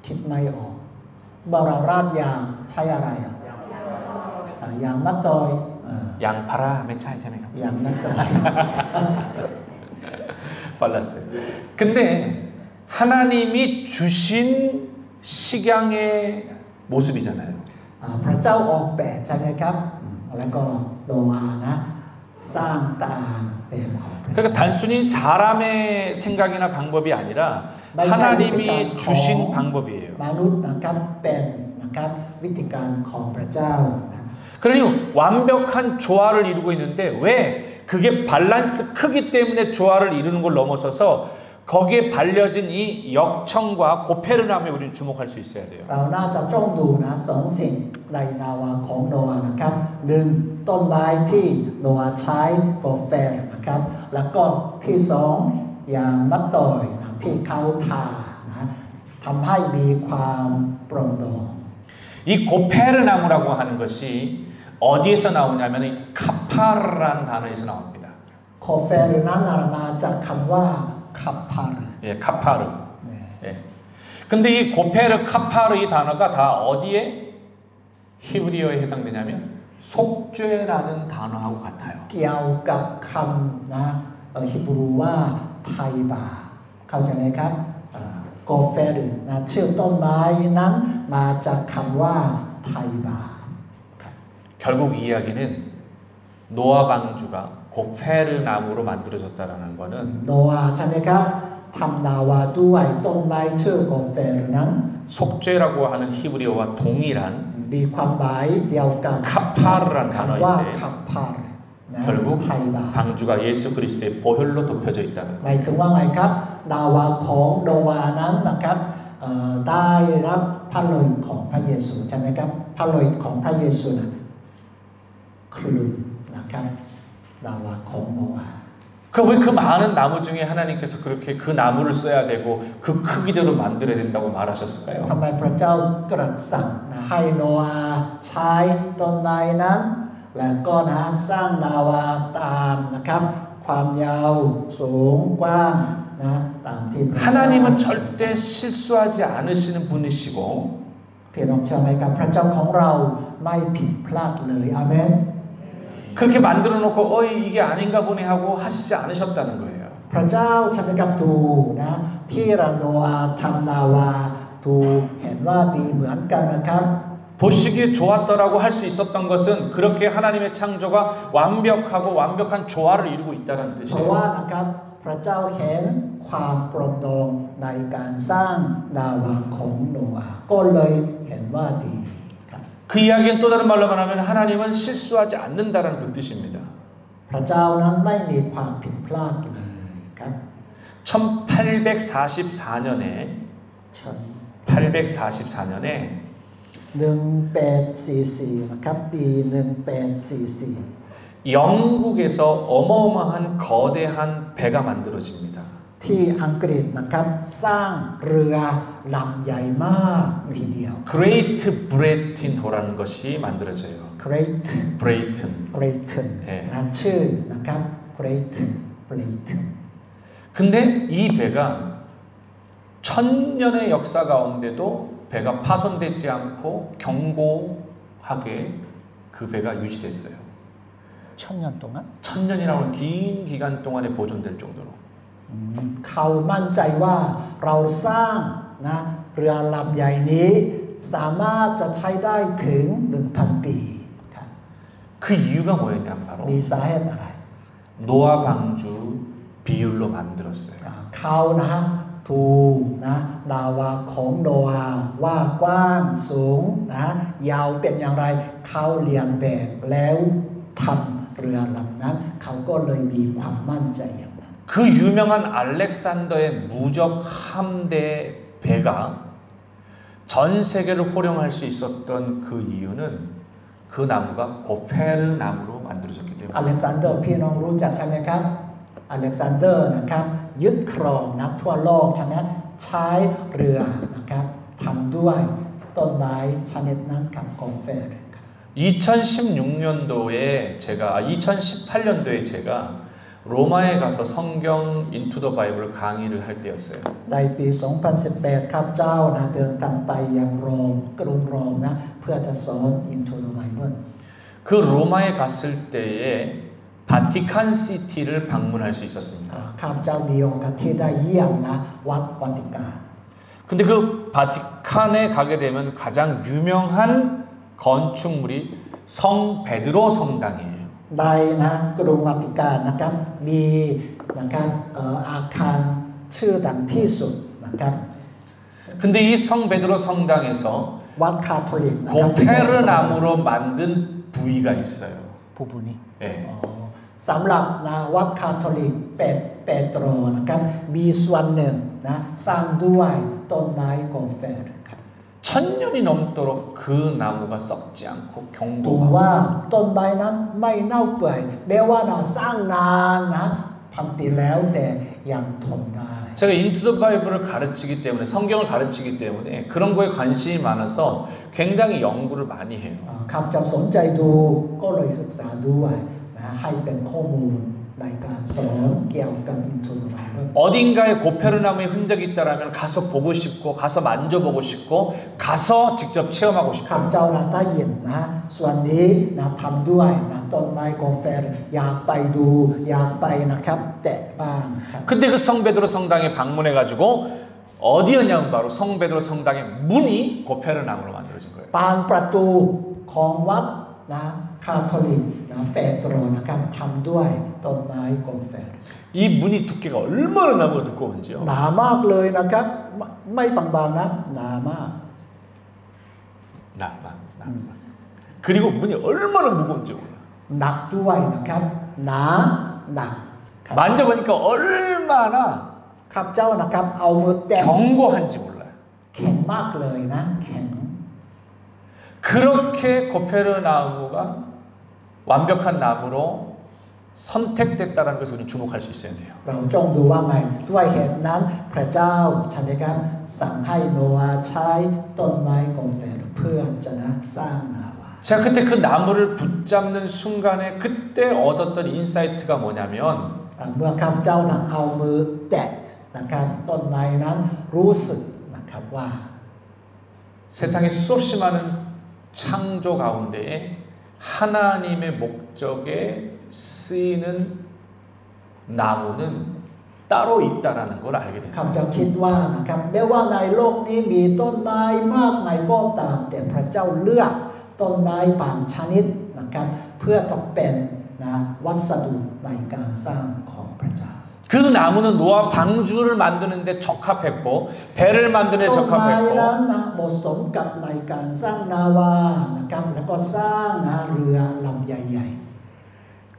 คิดไม่ออกเมื่อเราราดยางใช้อะไรยางมะตอย 양파라 맨차이잖아요. ยางมะตอย 발랐어요. 근데 하나님이 주신 식양의 모습이잖아요. พระเจ้าออกแบบใช่ไหมครับแล้วก็โนอาห์นะสร้างตามแบบของ 그러니까 단순히 사람의 생각이나 방법이 아니라 하나님이 주신 방법이에요. มนุษย์นะครับเป็นนะครับวิธีการของพระเจ้า 그러니 완벽한 조화를 이루고 있는데 왜 그게 밸런스 크기 때문에 조화를 이루는 걸 넘어서서 거기에 발려진 이 역청과 고페르나무에 우리는 주목할 수 있어야 돼요. เราน่าจะจ้องดูนะสองสิ่งในนาวาของโนอาห์นะครับหนึ่งต้นไม้ที่โนอาห์ใช้โกเฟรนะครับแล้วก็ที่สองยางมะตอยนะที่เขาทานะทำให้มีความโปร่งโปร่ง 이 고페르나무라고 하는 것이 어디에서 나오냐면 카파르라는 단어에서 나옵니다. โคเฟรนั้นมาจากคำว่าคับพาร์ 예, 카파르. 예. 근데 이 고페르 카파르 이 단어가 다 어디에 히브리어에 해당되냐면 속죄라는 단어하고 같아요. เกี่ยวกับคำนะฮิบรูว่าไทบาเข้าใจไหมครับโกเฟรนะชื่อต้นไม้นั้นมาจากคำว่าไทบา 결국 이 이야기는 노아 방주가 고페르 나무로 만들어졌다라는 거는 โนอาห์ใช่ไหมครับ ทำนาวาด้วยต้นไม้ชื่อกาแฟนั้น 속죄라고 하는 히브리어와 동일한 มีความหมายเดียวกัน 카파르라는 คำว่า 단어인데 คัพพาร์นะ 결국 ไทยบา 방주가 예수 그리스도의 보혈로 덮여져 있다는 หมายถึงว่าไงครับนาวาของโนวานั้นนะครับได้รับพระโลหิตของพระเยซูใช่ไหมครับพระโลหิตของพระเยซูนะคลุมนะครับนาวาของโนวา 왜 그 많은 나무 중에 하나님께서 그렇게 그 나무를 써야 되고 그 크기대로 만들어야 된다고 말하셨을까요? ทำไมพระเจ้าตรัสสั่งนะให้โนอาห์ใช้ต้นไม้นั้นและก็นะสร้างนาวาตามนะครับความยาวสูงกว้างนะตามที่ 하나님은 절대 실수하지 않으시는 분이시고 พี่น้องเชื่อไหมครับพระเจ้าของเราไม่ผิดพลาดเลยอาเมน 그렇게 만들어 놓고 이게 아닌가 보네 하고 하시지 않으셨다는 거예요. พระเจ้าใช่ไหมครับดูนะที่โนอาห์ทำนาวาดูเห็นว่าดีเหมือนกันนะครับ 보시기에 좋았더라고 할 수 있었던 것은 그렇게 하나님의 창조가 완벽하고 완벽한 조화를 이루고 있다는 เพราะ 뜻이에요. ว่านะครับพระเจ้าเห็นความปรองดองในการสร้างนาวาของโนอาห์ก็เลยเห็นว่าดี 그 이야기는 또 다른 말로 말하면 하나님은 실수하지 않는다라는 그 뜻입니다. พระเจ้านั้นไม่มีความผิดพลาดเลยครับ 1844년에 1844นะครับปี1844 영국에서 어마어마한 거대한 배가 만들어집니다. ที่อังกฤษนะครับสร้างเรือลำใหญ่มากทีเดียว 그레이트 브레틴호라는 것이 만들어져요. Great 브레이튼. Britain นะชื่อนะครับ Great Britain 근데 이 배가 1000년의 역사 가운데도 배가 파손되지 않고 견고하게 그 배가 유지됐어요. 1000년 동안 1000년이라는 긴 기간 동안에 보존될 정도로. เขามั่นใจว่าเราสร้างนะเรือลำใหญ่นี้สามารถจะใช้ได้ถึง 1,000 ปีครับ 그 이유가 뭐였냐면 바로 มีสาเหตุอะไร 노아 방주 비율로 만들었어요. เขานะถูกนะนาวาของโนอาห์ว่ากว้างสูงนะยาวเป็นอย่างไรเขาเรียนแบบแล้วทำเรือลำนั้นเขาก็เลยมีความมั่นใจอย่างนั้น 그 유명한 알렉산더의 무적 함대 배가 전 세계를 호령할 수 있었던 그 이유는 그 나무가 고페르 나무로 만들어졌기 อเล็กซานเดอร์พี่น้องรู้จักใช่ไหมครับอเล็กซานเดอร์นะครับยึดครองนะทั่วโลกใช่ไหมใช้เรือนะครับทำด้วยต้นไม้ชนิดนั้นกับโกเฟร 2018년도에 제가 로마에 가서 성경 인투 더 바이블 강의를 할 때였어요. ในปี 2018 ครับเจ้านะเดินทางไปยังโรมกรุงโรมนะเพื่อจะสอน Into the Bible 그 로마에 갔을 때에 바티칸 시티를 방문할 수 있었습니다. ข้าพเจ้ามีโอกาสที่ได้เยี่ยมนะวัดวาติกัน 근데 그 바티칸에 가게 되면 가장 유명한 건축물이 성 베드로 성당이에요. ในนะกรุงวาติกันนะครับมีนะครับอาคารชื่อดังที่สุดนะครับ 근데 이 성 베드로 성당에서 วัดคาทอลิกนะครั 고페르 나무로 만든 부위가 있어요. ผู้บุนี้ 예. สำหรับนะวัดคาทอลิกเปโตรนะครับมีส่วนหนึ่งนะสร้างด้วยต้นไม้โกเฟร 1000년이 넘도록 그 나무가 썩지 않고 ดูว่า 경도하고 ต้นไม้นั้นไม่เน่าเปื่อยแม้ว่านะสร้างนานนะพันปีแล้วแต่ยังทนได้ 제가 인투 더 바이블을 가르치기 때문에 성경을 가르치기 때문에 그런 거에 관심이 많아서 굉장히 연구를 많이 해요. ข้าพเจ้าสนใจดูก็เลยศึกษาด้วยนะให้เป็นข้อมูลในการสอนเกี่ยวกับ Into the Bible 어딘가에 고페르나무의 흔적이 있다라면 가서 보고 싶고 가서 만져보고 싶고 가서 직접 체험하고 ข้าพ 싶어요. เจ้านะได้ยินนะส่วนนี้นะทำด้วยนะต้นไม้โกเฟรอยากไปดูอยากไปนะครับแตะบ้างครับ 근데 그 성 베드로 성당에 방문해가지고 어디였냐면 바로 성 베드로 성당의 문이 고페르나무로 만들어진 거예요. ปานประตูของวัดนะคาทอลิกนะเปโตรนะครับทำด้วยต้นไม้โกเฟร 이 문이 두께가 얼마나 나무가 두꺼운지요. หนามากเลยนะครับไม่บางๆนะหนามาก 나마. 그리고 문이 얼마나 무거운지 몰라. หนักด้วยนะครับหนาหนักครับ 만져보니까 얼마나 ข้าพเจ้านะครับเอามือแตะ 견고한지 몰라요. แข็งมากเลยนะแข็ง 그렇게 고페르 나무가 완벽한 나무로 선택됐다는 것을 우리는 주목할 수 있어야 돼요. เราจงดูว่าไงด้วยเหตุนั้นพระเจ้าใช่ไหมครับสั่งให้โนอาห์ใช้ต้นไม้โกเฟรเพื่อจะสร้างนาวา 제가 그때 그 나무를 붙잡는 순간에 그때 얻었던 인사이트가 뭐냐면 เมื่อข้าพเจ้าเอามือแตะนะครับต้นไม้นั้นรู้สึกนะครับว่า 세상에 수없이 많은 창조 가운데에 하나님의 목적에 쓰이는 나무는 따로 있다라는 걸 알게 ข้าพ 됐어요. เจ้าคิดว่านะครับแม้ว่าในโลกนี้มีต้นไม้มากมายก็ตามแต่พระเจ้าเลือกต้นไม้บางชนิดนะครับเพื่อจะเป็นนะวัสดุในการสร้างของพระเจ้า 그 나무는 노아 방주를 만드는데 적합했고 배를 만드는 데 ต้นไม้นั้น 적합했고 นะเหมาะสมกับในการสร้างนาวานะครับแล้วก็สร้างเรือลำใหญ่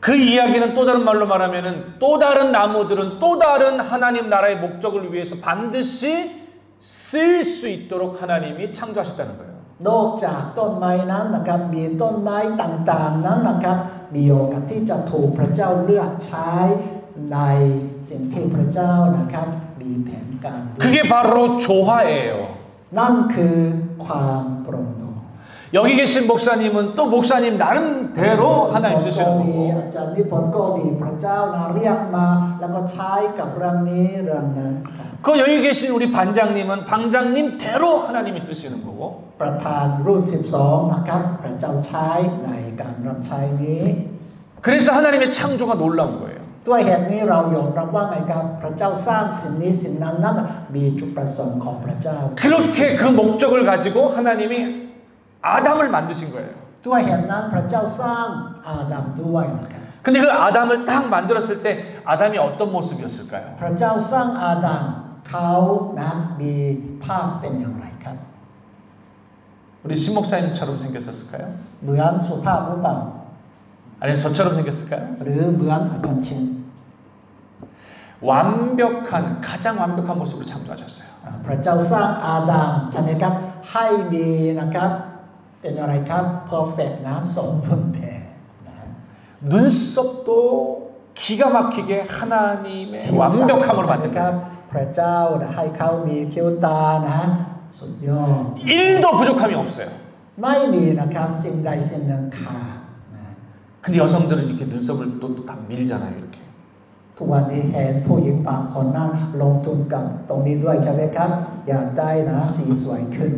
그 이야기는 또 다른 말로 말하면은 또 다른 나무들은 또 다른 하나님 나라의 목적을 위해서 반드시 쓸 수 있도록 하나님이 창조하셨다는 거예요. ๆนอกจากต้นไม้นั้นนะครับมีต้นไม้ต่างๆนั้นนะครับมีโอกาสที่จะถูกพระเจ้าเลือกใช้ในสิ่งที่พระเจ้านะครับมีแผนการด้วย 그게 바로 조화예요. นั่นคือความปรองดอง 여기 계신 목사님은 또 목사님 나름대로 하나님 ก็ 쓰시는 มี 거고 อาจารย์นิพนธ์ก็ดีพระเจ้าเรียกมาแล้วก็ใช้กับเรื่องนี้เรื่องนั้น 그 여기 계신 우리 반장님은 반장님대로 하나님이 쓰시는 거고 ประธานรุ่น 12 นะครับพระเจ้าใช้ในการรับใช้นี้ 그래서 하나님의 창조가 놀라운 거예요. ด้วยเหตุนี้เรายอมรับว่าไงครับพระเจ้าสร้างสิ่งนี้สิ่งนั้นนั้นมีจุดประสงค์ของพระเจ้า 그렇게 그 목적을 가지고 하나님이 아담을 만드신 거예요. ด้วยเหตุนั้นพระเจ้าสร้างอาดัมด้วยนะครับ 근데 그 아담을 딱 만들었을 때 아담이 어떤 모습이었을까요? พระเจ้าสร้างอาดัมเขานะมีภาพเป็นอย่างไรครับ 우리 신목사님처럼 생겼었을까요? เหมือนสุภาพหรือเปล่า 아니면 저처럼 생겼을까요? หรือเหมือนอาจารย์เชน 완벽한 가장 완벽한 모습으로 창조하셨어요. พระเจ้าสร้างอาดัมใช่ไหมครับให้มีนะครับเป็นอะไรครับ perfect นะสมบูรณ์แบบ 눈썹도 기가 막히게 하나님의 완벽함으로 만든 ครั 거예요. บพระเจ้าให้เขามีคิ้วตานะสุดยอด 1도 부족함이 없어요. ไม่มีนะครับสิ่งใดสิ่งหนึ่งขาดนะ 근데 여성들은 이렇게 눈썹을 또 다 밀잖아요. 이렇게. ทุกวันนี้เห็นผู้หญิงบางคนนั่งลงทุนกับตรงนี้ด้วยใช่ไหมครับอยากได้นะสีสวยขึ้น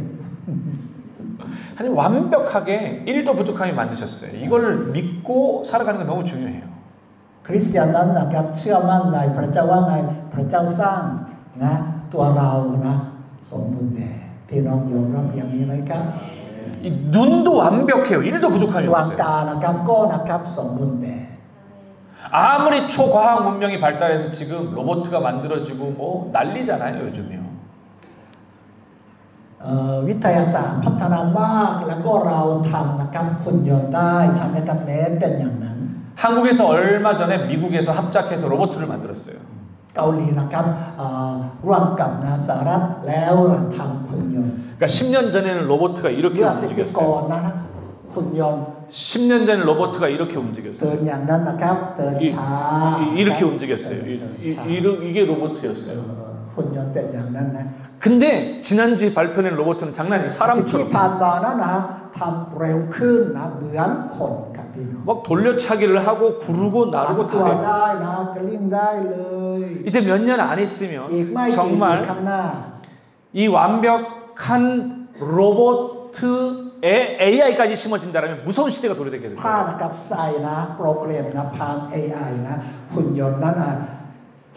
하나님 완벽하게 1도 부족함이 만드셨어요. 이걸 믿고 살아가는 게 너무 중요해요. คริสเตียนนั้นนะครับเชื่อมั่นในพระเจ้าว่าไงพระเจ้าสร้างนะตัวเรานะสมบูรณ์แบบพี่น้องยอมรับอย่างนี้ไหมครับ 이 눈도 완벽해요. 1도 부족함이 ดวง 없어요. ตานะครับก็นะครับสมบูรณ์แบบ 아무리 초과학 문명이 발달해서 지금 로봇가 만들어지고 뭐 난리잖아요. 요즘이요. วิทยาศาสตร์พัฒนามากแล้วก็เราทำนะครับหุ่นยนต์ได้ใช่ไหมครับแม้เป็นอย่างนั้น 한국에서 얼마 전에 미국에서 합작해서 로봇을 만들었어요. เกาหลีนะครับร่วมกับสหรัฐแล้วทำหุ่นยนต์ 그러니까 10년 전에는 로봇가 이렇게 เมื่อ10 ปีก่อ 움직였어요. นนะหุ่นยนต์ 10년 전에 로봇가 이렇게 เดิน 움직였어요. อย่างนั้นนะครับเดินช้า 이렇게 움직였어요. 이게 로봇이었어요. หุ่นยนต์เป็นอย่างนั้นนะ 근데 지난주에 발표된 로봇은 장난이 ที่ 사람처럼 ผ่านมานั้นนะทำเร็วขึ้นนะเหมือนคนครับพี่น้อง 막 돌려차기를 하고 구르고 나르고 ตัว 다 돼요. ได้นะกลิ้งได้เลย 이제 몇 년 안 있으면 อีกไม่กี่ปี 정말 ข้างหน้า 이 완벽한 로봇에 AI까지 심어진다면 무서운 시대가 도래되게 될 ถ้า 거예요. นะครับใส่นะโปรแกรมนะผ่าน AI นะหุ่นยนต์นั้น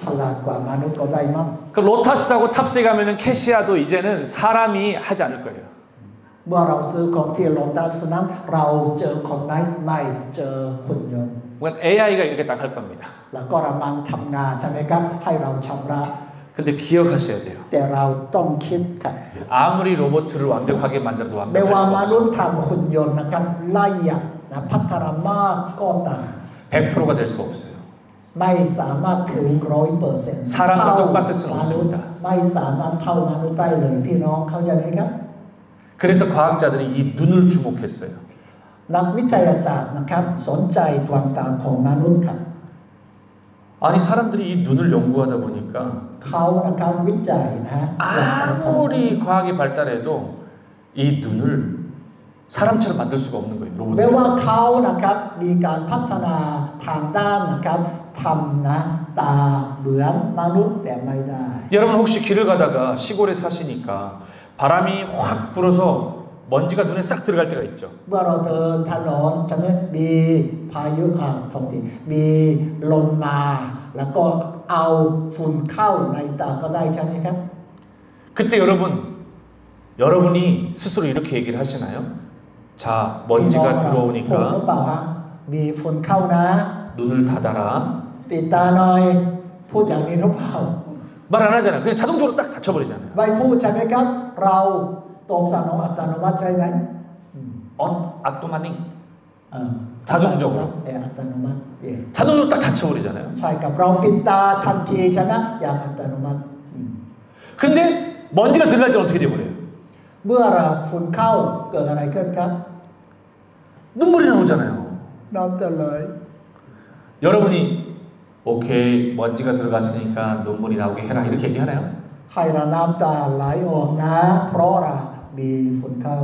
ฉลาดกว่ามนุษย์ก็ได้มั้ง 그 로타스하고 탑스에 가면은 캐시아도 이제는 사람이 하지 않을 거예요. เมื่อเราซื้อของที่โลตัสนั้นเราเจอคนไหนไม่เจอหุ่นยนต์ AI가 이렇게 딱 할 겁니다. แล้วก็ระมังทำงานใช่ไหมครับให้เราชำระ 근데 기억하셔야 돼요. แต่เราต้องคิดครับ 아무리 로봇을 완벽하게 만들어도 ไม่ว่า 완벽할 ม 수 นุษ 없어요. ย์ทำหุ่นยนต์นะครับละเอียดนะพัฒนามากก็ตาม 100%가 될 수 없어요. ไม่สามารถถึง 100% 사람과 똑같을 수는 มนุษย์ 없습니다. ไม่สามารถเท่ามนุษย์ได้เลยพี่น้องเข้าใจไหมครับ 그래서 과학자들이 이 눈을 주목했어요. นักวิทยาศาสตร์นะครับสนใจดวงตาของมนุษย์ครับ 아니 사람들이 이 눈을 연구하다 보니까 เขานะครับวิจัยนะฮะ 아무리 과학이 발달해도 이 눈을 사람처럼 만들 수가 없는 거예요. แม้ว่า 로봇. เขานะครับมีการพัฒนาทางด้านนะครับทำนะตาเหมือนมนุษย์แต่ไม่ได้ 여러분 혹시 길을 가다가 시골에 사시니까 바람이 확 불어서 먼지가 눈에 싹 들어갈 때가 있죠. เมื่อเราเดินถนนใช่ไหมมีพายุทงทีมีลมมาแล้วก็เอาฝุ่นเข้าในตาก็ได้ใช่ไหมครับ 그때 여러분이 스스로 이렇게 얘기를 하시나요? 자, ผมหรือ 먼지가 เป 들어오니까 ล่าฮะมีฝุ่นเข้านะ 눈을 닫아라. ปิดตาหน่อยพูดอย่างนี้หรือเปล่า 말 안 하잖아요. 그냥 자동적으로 딱 닫혀버리잖아요. ไม่พูดใช่ไหมครับเราตรงสนองอัตโนมัติใช่ไหม 악도마닝 자동적으로อัตโนมัติ 자동적으로 딱 닫혀버리잖아요. ใช่กับเราปิดตาทันทีใช่ไหมอย่างอัตโนมัติ 근데 먼지가 들어갈 때 어떻게 돼버려요? เมื่อฝุ่นเข้าเกิดอะไรขึ้นครับ 눈물이 나오잖아요. น้ำจะไหล 여러분이 오케이 먼지가 들어갔으니까 눈물이 나오게 해라 이렇게 얘기하나요? ให้เราน้ำตาไหลออกนะเพราะเรามีฝุ่นเข้า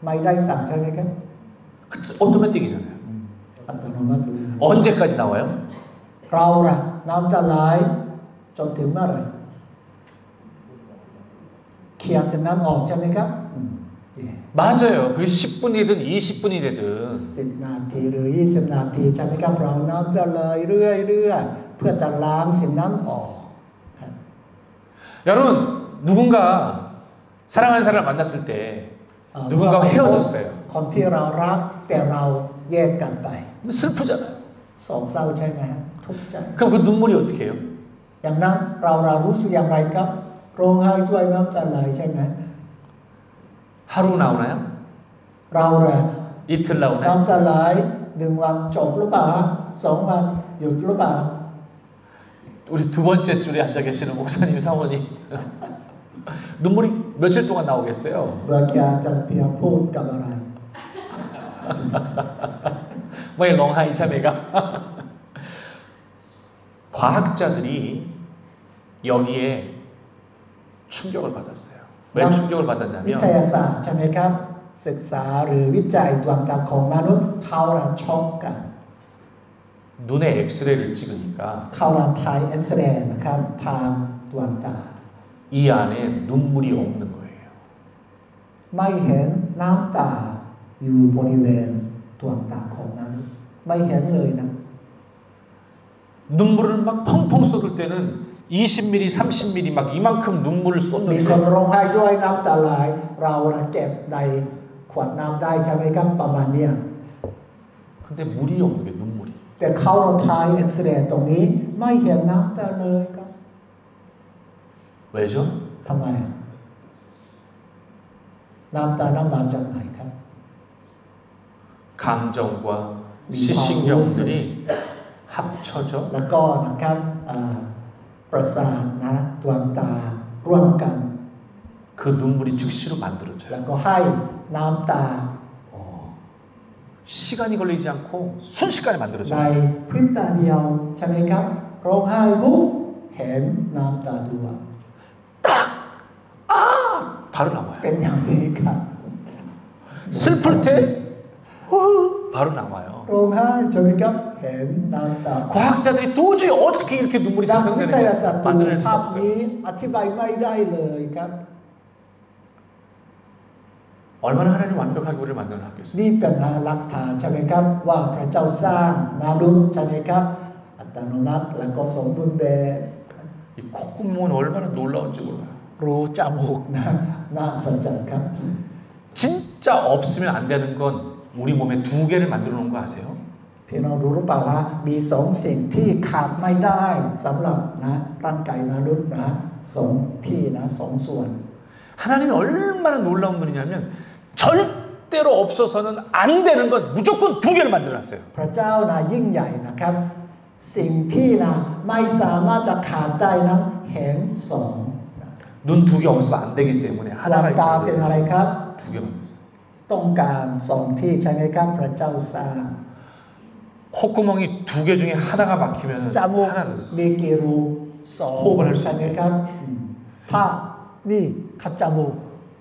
ไม่ได้สั่งใช่ไหมครับ 오토매틱이잖아요. อัตโนมัติเลย 언제까지 나와요? เราน้ำตาไหลจนถึงเมื่อไหร่เคลียร์สิ่งนั้นออกใช่ไหมครับ 맞아요. 그게 10분이든 20분이 되든 10 นาทีหรือ20 นาทีใช่ไหมครับเราน้ำตาไหลเรื่อยๆเพื่อจะล้างสิ่งนั้นออก 여러분 누군가 사랑하는 사람을 만났을 때 누군가와 헤어졌어요. คนที่เรารักแต่เราแยกกันไป 슬프잖아요. โศกเศร้าใช่ไหมฮะทุกข์ใจ 그럼 그 눈물이 어떻게 해요? อย่างนั้นเรารู้สึกอย่างไรครับร้องไห้ด้วยน้ำตาไหลใช่ไหม 하루 나오나요? เรา 이틀 나오나요? น้ำตาไหล1 วันจบหรือเปล่า2 วันหยุดหรือเปล่า 우리 두 번째 줄에 앉아 계시는 목사님 사모님 눈물이 며칠 동안 나오겠어요? เบื่อแกจะเพียงพูดกับอะไร 왜 롱하이 참외가 과학자들이 여기에 충격을 받았어요. 왜 충격을 วิ 받았냐면 ทยาศาสตร์ใช่ไหมครับศึกษาหรือวิจัยดวงตาของมนุษย์เขาช็อกกัน 눈에 엑스레이를 찍으니까 เขาถ่ายเอ็กซเรย์นะครับทางดวงตา 이 안에 눈물이 없는 거예요. ไม่เห็นน้ำตาอยู่บริเวณดวงตาของมนุษย์ไม่เห็นเลยนะ 눈물을 막 펑펑 쏟을 때는 20mm, 30mm 막 이만큼 눈물을 มีคน 쏟는데 ร้องไห้ด้วยน้ำตาไหลเราเก็บในขวดน้ำได้ใช่ไหมครับประมาณเนี้ย 근데 물이 없는 게 눈물이. แต่เขาถ่ายเอ็กซเรย์ตรงนี้ไม่เห็นน้ำตาเลยครับ 왜죠? ทำไมน้ำตานั้นมาจากไหนครับ 감정과 시신경들이 합쳐져 แล้วก็นะครับประสาทนะดวงตาร่วมกัน 그 눈물이 즉시로 만들어져요. แล้วก็ให้น้ำตา 시간이 걸리지 않고 순식간에 ใน 만들어져요. พริบตาเดียวใช่ไหมครับร้องไห้ปุ๊บเห็นน้ำตาดวง 바로 나와요. เป็นอย่างนี้ครับ 슬플 때 바로 나와요. ร้องไห้ใช่ไหมครับเห็นน้ำตา 과학자들이 도저히 어떻게 이렇게 눈물이 นักวิทยาศาสตร์ 상상되는지 ดู 만들어낼 수 ภาพ 없어요. นี้อธิบายไม่ได้เลยครับ 얼마나 하나님 완벽하게 우리를 만들어 놨겠어요. นี่เป็นหลักฐานใช่ไหมครับว่าพระเจ้าสร้างมนุษย์ใช่ไหมครับอัตโนมัติแล้วก็สมบูรณ์แบบ 이 콧구멍은 얼마나 놀라운지 몰라요. รู้จมูกนะน่าสนใจครับ 진짜 없으면 안 되는 건 우리 몸에 2개를 만들어 놓은 거 아세요? พ พี่น้องรู้หรือเปล่าว่ามีสองสิ่งที่ขาดไม่ได้สำหรับนะร่างกายมนุษย์นะสองที่นะสองส่วน 하나님이 얼마나 놀라운 분이냐면 절대로 없어서는 안 되는 건 무조건 두 개를 만들어놨어요. พระเจ้านะยิ่งใหญ่นะครับสิ่งที่นะไม่สามารถจะขาดได้นั้นเห็นสอง 눈 두 개 없으면 안 되기 때문에 ดวง 하나가 ตาเป็นอะไรครับ 두 개 만들었어요. ต้องการสองที่ใช่ไหมครับพระเจ้าสร้าง 콧구멍이 두 개 중에 하나가 막히면 จมูก 하나를 มีกี่รูสองใช่ไหมครับถ้านี่ขัดจมูก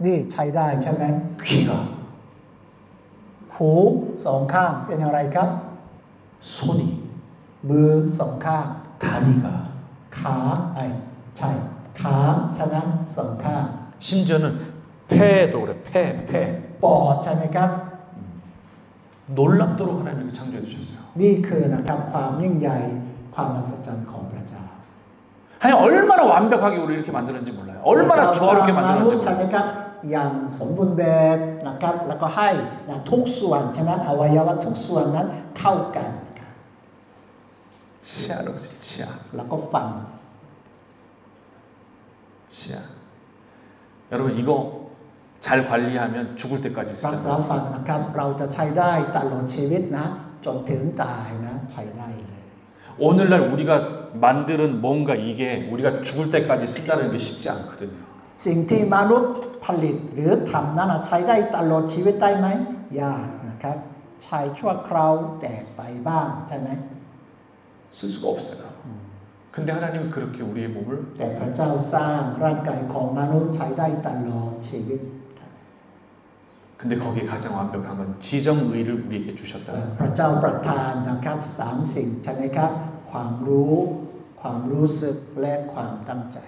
นี่ใช้ได้ใช่ไหม 귀가 หูสองข้างเป็นอะไรครับ 손이 มือสองข้าง 다리가 ขาใช่ขาใช่ไหมสองข้าง 심지어는 폐도 그래 폐 ปอดใช่ไหมครับ 놀랍도록 하나님 이렇게 창조해 주셨어요. นี่คือนะครับความยิ่งใหญ่ความมหัศจรรย์ของพระเจ้า 하나님 얼마나 완벽하게 우리 이렇게 만드는지 몰라요. 얼마나 조화롭게 มนุษ 만드는지 ย์ใช่ไหม 몰라요. ครับอย่างสมบูรณ์แบบนะครับแล้วก็ให้นะทุกส่วนใช่ไหมอวัยวะทุกส่วนนั้นเข้ากัน 치아로 치아 แล้วก็ฟัน 치아. 여러분 이거 잘 관리하면 죽을 때까지 รักษา 쓰잖아요. ฟันนะครับเราจะใช้ได้ตลอดชีวิตนะจนถึงตายนะใช้ได้เลย 오늘날 우리가 만드는 뭔가 이게 우리가 죽을 때까지 쓰자는 게 쉽지 않거든요. สิ่งที่มนุษย์ผลิตหรือทำนั้นใช้ได้ตลอดชีวิตได้ไหมยากนะครับใช้ชั่วคราวแตกไปบ้างใช่ไหม 쓸 수가 없어요. 근데 하나님은 그렇게 우리의 몸을 แต่พระเจ้าสร้างร่างกายของมนุษย์ใช้ได้ตลอดชีวิต 근데 거기에 가장 완벽한 건 지정의를 우리에게 주셨다. พระเจ้าประทานนะครับสามสิ่งใช่ไหมครับความรู้ความรู้สึกและความตั้งใจ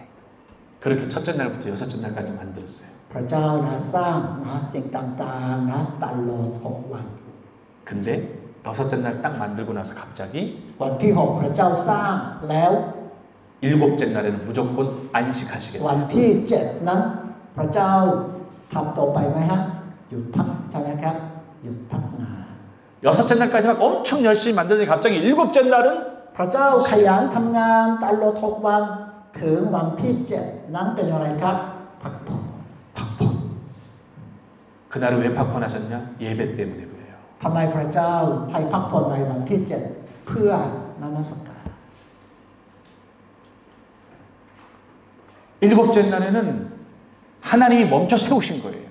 그렇게 첫째 날부터 여섯째 날까지 만들었어요. พระเจ้านะสร้างนะสิ่งต่างๆนะตลอด6 วัน 근데 여섯째 날 딱 만들고 나서 갑자기 วันที่6พระเจ้าสร้างแล้ว 일곱째 날에는 무조건 안식하시겠다. วันที่7นั้นพระเจ้าทำต่อไปไหมฮะหยุดพักใช่ไหมครับหยุดพักงาน 여섯째 날까지 막 엄청 열심히 만들더니 갑자기 일곱째 날은 พระเจ้าขยันทำงานตลอด6 วันถึงวันที่7นั้นเป็นอะไรครับพักผ่อน 팍팍. 그날은 왜 팍팍하셨냐? 예배 때문에 그래요. ทำไมพระเจ้าให้พักผ่อนในวันที่7เพื่อนมัสการ 일곱째 날에는 하나님이 멈춰 세우신 거예요.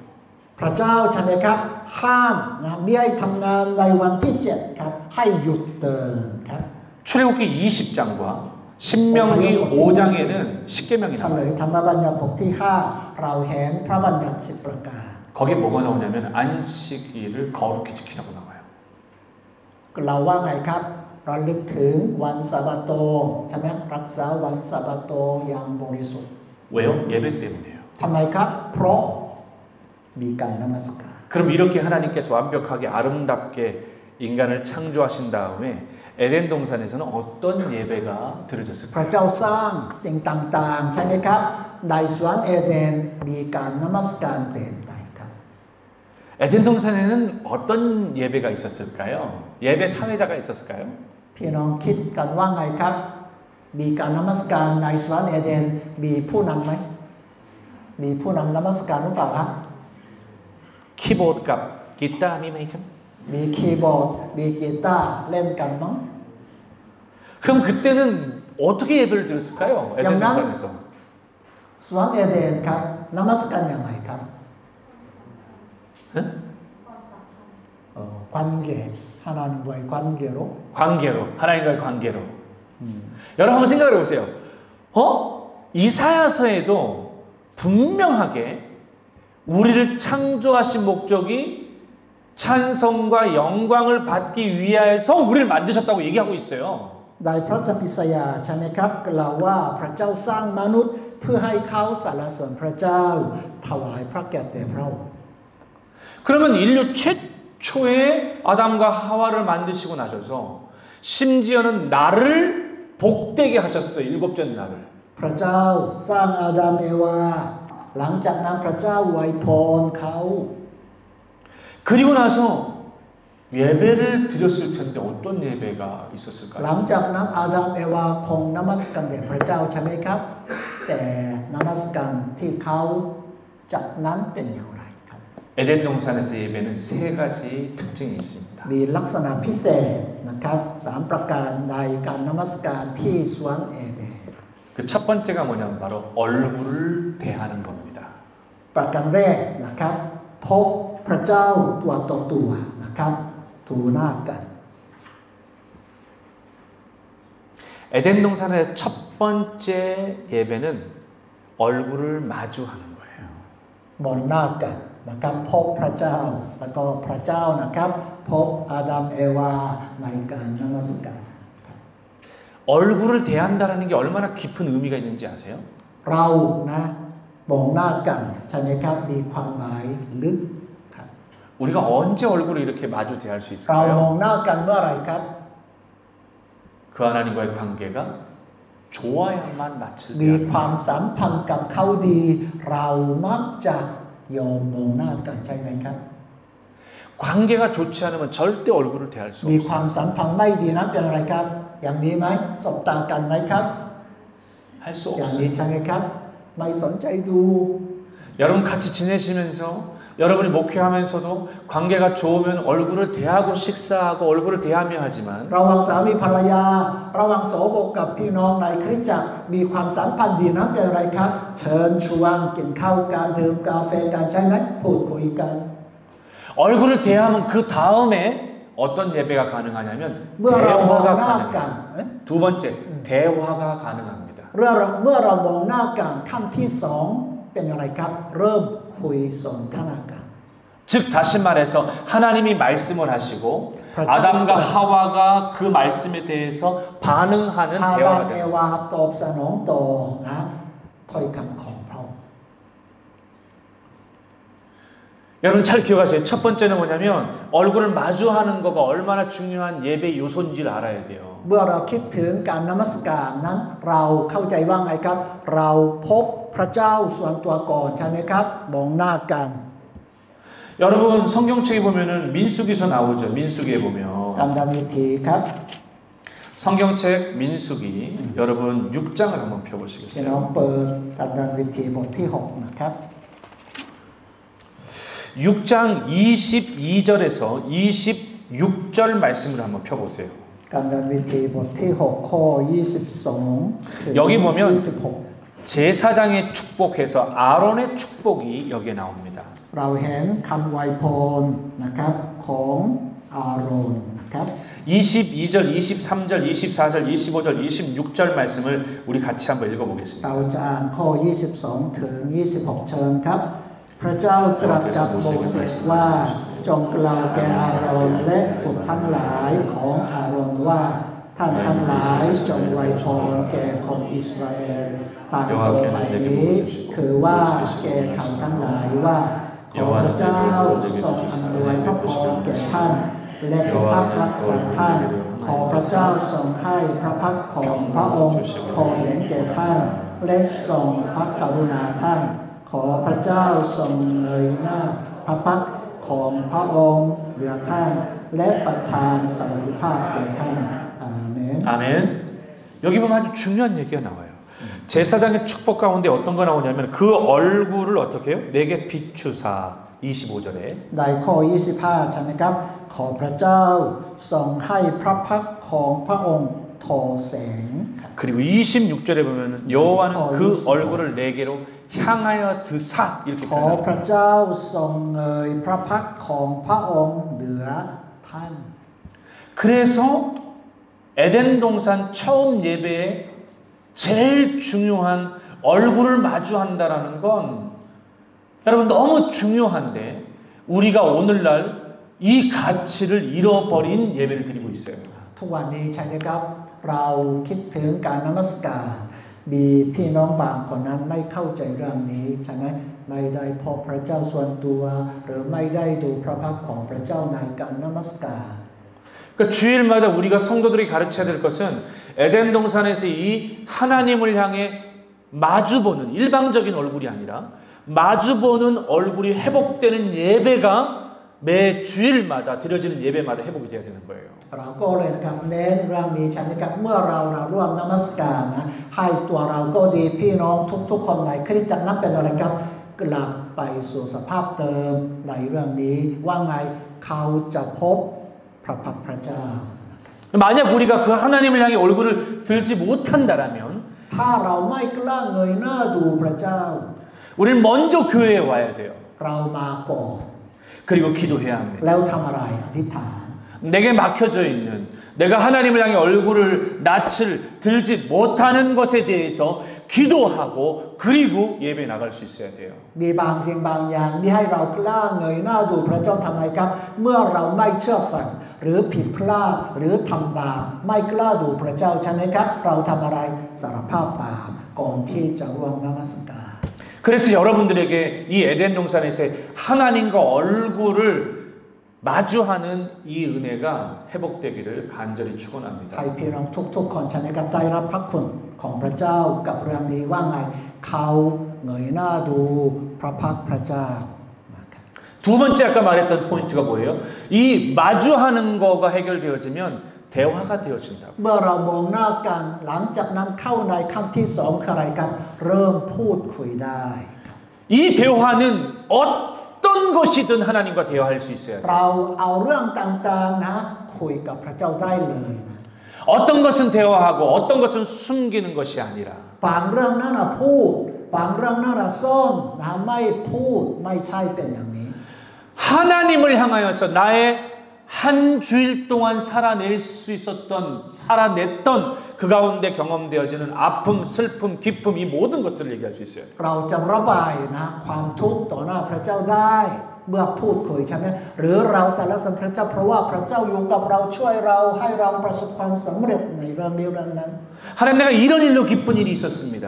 พระเจ้าใช่ไหมครับห้ามนะไม่ให้ทำงานในวันที่7ครับให้หยุดเดินครับ 출애굽기 20장과 신명기 5장에는 10계명이 เฉล 나와요. ยธรรมบัญญัติบทที่5เราเห็นพระบัญญัติ10 ประการ 거기에 뭐가 나오냐면 안식일을 거룩히 지키자고 나와요. เราว่าไงครับเราลึกถึงวันสาบาโตใช่ไหมรักษาวันสาบาโตอย่างบริสุทธิ์ 왜요? 예배 때문이에요. ทำไมครับเพราะมีการนมัสการ 그럼 이렇게 하나님께서 완벽하게 아름답게 인간을 창조하신 다음에 에덴 동산에서는 어떤 예배가 พ 드려졌을까요? ระเจ้าสร้างสิ่งต่างๆใช่ไหมครับในสวนเอเดนมีการนมัสการเปลี่ยนไปครับ 에덴 동산에는 어떤 예배가 있었을까요? 예배 사회자가 있었을까요? พี่น้องคิดกันว่าไงครับมีการนมัสการในสวนเอเดนมีผู้นำไหมมีผู้นำนมัสการหรือเปล่าครับ 키보드값 기타 미메이크 มีคีย์บอร์ดมีกีตาร์เล่นกันมั้ง 그럼 그때는 어떻게 예배를 드렸을까요? 에덴 영남? 동산에서 สวนเอเดนครับนมัสการอย่างไรครับ 응? 관계 하나님과의 관계로 관계로 하나님과의 관계로 여러분 한번 생각해 보세요. 이사야서에도 분명하게 우리를 창조하신 목적이 찬송과 영광을 받기 위해서 우리를 만드셨다고 얘기하고 있어요. ในพระธรรมอิสยาห์ใช่ไหมครับกล่าวว่าพระเจ้าสร้างมนุษย์เพื่อให้เขาสรรเสริญพระเจ้าถวายพระเกียรติแด่พระองค์ 그러면 인류 최초의 아담과 하와를 만드시고 나셔서 심지어는 나를 복되게 하셨어요. 일곱째 날을. พระเจ้าสร้างอาดัมเอวาหลังจากนั้นพระเจ้าอวยพรเขา 그리고 나서 예배를 드렸을 텐데 어떤 예배가 หลั 있었을까요? งจากนั้นอาดัมเอวาคงนมัสการแด่พระเจ้าใช่ไหมครับแต่นมัสการที่เขาจัดนั้นเป็นอย่างไรครับ 에덴 동산에서 예배는 세 가지 특징이 있습니다. มีลักษณะพิเศษนะครับ3ประการในการนมัสการที่สวนเอเดน 그 첫 번째가 뭐냐면 바로 얼굴을 대하는 겁니다. ประการแรกนะครับพบพระเจ้าตัวต่อตัวนะครับถูหน้ากัน 에덴 동산의 첫 번째 예배는 얼굴을 마주하는 거예요. มองหน้ากันนะครับพบพระเจ้าแล้วก็พระเจ้านะครับพบอาดัมเอวาในการนมัสการ 얼굴을 대한다는 게 얼마나 깊은 의미가 있는지 아세요? เรานะมองหน้ากันใช่ไหมครับมีความหมายลึกครับ 우리가 언제 얼굴을 이렇게 마주 대할 수 เรามอ 있을까요? งหน้ากันเมื่อไหร่ครับ 그 하나님과의 관계가 좋아야만 마주 มี 대합니다. ความสัมพันธ์กับเขาดี เรามักจะยอมมองหน้ากันใช่ไหมครับ 관계가 좋지 않으면 절대 얼굴을 대할 수 มี 없어요. ความสัมพันธ์ไม่ดีนั้นเป็นอะไรครับ อย่างนี้ไหมสบตากันไหมครับ 할 수 อย่างนี้ 없어요. ใช่ไหมครับ ไม่สนใจดู 여러분 같이 지내시면서 여러분이 목회하면서도 관계가 좋으면 얼굴을 대하고 식사하고 얼굴을 대하며 하지만 ระหว่างสามีภรรยาระหว่างโสภกกับพี่น้องในคริสตจักรมีความสัมพันธ์ดีนั้นเป็นอะไรครับ เชิญชวนกินข้าวกันดื่มกาแฟกันใช่ไหมพูดคุยกัน 얼굴을 대하면 그 다음에 어떤 예배가 가능하냐면 เมื่อเรามอง 대화가 หน้ากัน 가능해요. 두 번째, 대화가 가능합니다. เมื่อเรามองหน้ากันขั้นที่สองเป็นอะไรครับ เริ่มคุยสนทนากัน 즉 다시 말해서 하나님이 말씀을 하시고 아담과 하와가 그 말씀에 대해서 반응하는 อาดัม 대화가 เอ 돼요. วาตอบสนองต่อนะถ้อยคำของพระองค์ 여러분 잘 기억하세요. 첫 번째는 뭐냐면 얼굴을 마주하는 거가 얼마나 중요한 예배 요소인지를 알아야 돼요. เมื่อเราคิดถึงการนมัสการนั้นเราเข้าใจว่าไงครับ เราพบพระเจ้าส่วนตัวก่อนใช่ไหมครับมองหน้ากัน 여러분 성경책에 보면은 민수기서 나오죠. 민수기에 보면 การดำเนินทีครับ 성경책 민수기 여러분 6장을 한번 พี่น้อง 펴보시겠어요? เปิดการดำเนินทีบทที่6นะครับ 6장 22절에서 26절 말씀을 한번 펴보세요. การดำเนินทีบทที่6ข้อ22ถึง 여기 보면 26 제사장의 축복해서 아론의 축복이 여기에 나옵니다. เราเห็นคำไวยพรนะครับของอาโรนนะครับ 22절, 23절, 24절, 25절, 26절 말씀을 우리 같이 한번 เรา 읽어보겠습니다. จะอ่านข้อ22ถึง26เชิญครับ พระเจ้าตรัสกับโมเสสว่าจงกล่าวแก่อาโรนและบุตรทั้งหลายของอาโรนว่าท่านทั้งหลายจงไวยพรแก่คนอิสราเอลตามต่อไปนี้คือว่าแก่เขาทั้งหลายว่าขอพระเจ้าทรงอำนวยพระพรแก่ท่านและพิทักษ์รักษาท่านขอพระเจ้าทรงให้พระพักของพระองค์โปรดแสงแก่ท่านและทรงพระกรุณาท่านขอพระเจ้าทรงเงยหน้าพระพักของพระองค์เหลือท่านและประทานสวัสดิภาพแก่ท่านอาเมน 아멘. 여기 보면 아주 중요한 얘기가 나와요. 제사장의 축복 가운데 어떤 거 나오냐면 그 얼굴을 어떻게 해요? 내게 비추사 25절에 ในข้อ25ใช่ไหมครับขอพระเจ้าทรงให้พระพักของพระองค์ทอแสง 그리고 26절에 보면 여호와는 그 얼굴을 내게로 향하여 드사 이렇게 ขอพระ 표현합니다. เจ้าทรงเงยพระพักของพระองค์เหนือท่าน 그래서 에덴 동산 처음 예배에 제일 중요한 얼굴을 마주한다라는 건 여러분 너무 중요한데 우리가 오늘날 이 가치를 잃어버린 예배를 드리고 있어요. ทุกวันนี้ใช่ไหมครับเราคิดถึงการนมัสการมีพี่น้องบางคนนั้นไม่เข้าใจเรื่องนี้ใช่ไหมไม่ได้พบพระเจ้าส่วนตัวหรือไม่ได้ดูพระพักของพระเจ้าในการนมัสการ 그러니까 주일마다 우리가 성도들이 가르쳐야 될 것은 에덴 동산에서 이 하나님을 향해 마주보는 일방적인 얼굴이 아니라 마주보는 얼굴이 회복되는 예배가 매 주일마다 드려지는 예배마다 회복이 돼야 되는 거예요. เราก็เลยนะครับเน้นเรื่องนี้ใช่ไหมครับเมื่อเราร่วมนมัสการนะให้ตัวเราก็ดีพี่น้องทุกๆคนในคริสตจักรนั้นเป็นอะไรครับกลับไปสู่สภาพเดิมในเรื่องนี้ว่าไงเขาจะพบพระพักตร์พระเจ้า 만약 우리가 그 하나님을 향해 얼굴을 들지 못한다라면 ถ้าเราไม่กล้าเงยหน้าดูพระเจ้า 우리는 먼저 교회에 와야 돼요. เรามาก่อน 그리고 기도해야 합니다. แล้วทำอะไรอธิษฐาน 내게 막혀져 있는 내가 하나님을 향해 얼굴을 낯을 들지 못하는 것에 대해서 기도하고 그리고 예배에 나갈 수 있어야 돼요. มีบางสิ่งบางอย่างที่ให้เรากล้าเงยหน้าดูพระเจ้าทำไมครับเมื่อเราไม่เชื่อฟังหรือผิดพลาดหรือทำบาปไม่กล้าดูพระเจ้าใช่ไหมครับเราทำอะไรสารภาพบาปก่อนที่จะร่วมนมัสการ 그래서 여러분들에게 이 에덴 동산에서 하나님과 얼굴을 마주하는 이 은혜가 회복되기를 간절히 축원합니다. ให้พี่น้องทุกๆคนใช่ไหมครับได้รับพระคุณของพระเจ้ากับเรื่องนี้ว่าไงเขาเงยหน้าดูพระพักตร์พระเจ้า 두 번째 아까 말했던 포인트가 뭐예요? 이 마주하는 거가 해결되어지면 대화가 되어진다고. เมื่อเรามองหน้ากันหลังจากนั้นเข้าในขั้นที่สองคืออะไรครับเริ่มพูดคุยได้ 이 대화는 어떤 것이든 하나님과 대화할 수 있어야 돼요. เราเอาเรื่องต่างๆนะคุยกับพระเจ้าได้เลยนะ 어떤 것은 대화하고 어떤 것은 숨기는 것이 아니라 บางเรื่องนั้นพูดบางเรื่องนั้นซ่อนนะไม่พูดไม่ใช่เป็นอย่างนี้ 하나님을 향하여서 나의 한 주일 동안 살아냈던 그 가운데 경험되어지는 아픔, 슬픔, 기쁨 이 모든 것들을 얘기할 수 있어요. เราจะระบายนะความทุกข์ต่อหน้าพระเจ้าได้เมื่อพูดคุยใช่ไหมหรือเราสรรเสริญพระเจ้าเพราะว่าพระเจ้าอยู่กับเราช่วยเราให้เราประสบความสำเร็จในเรื่องนี้เรื่องนั้น 하나님 내가 이런 일로 기쁜 일이 있었습니다.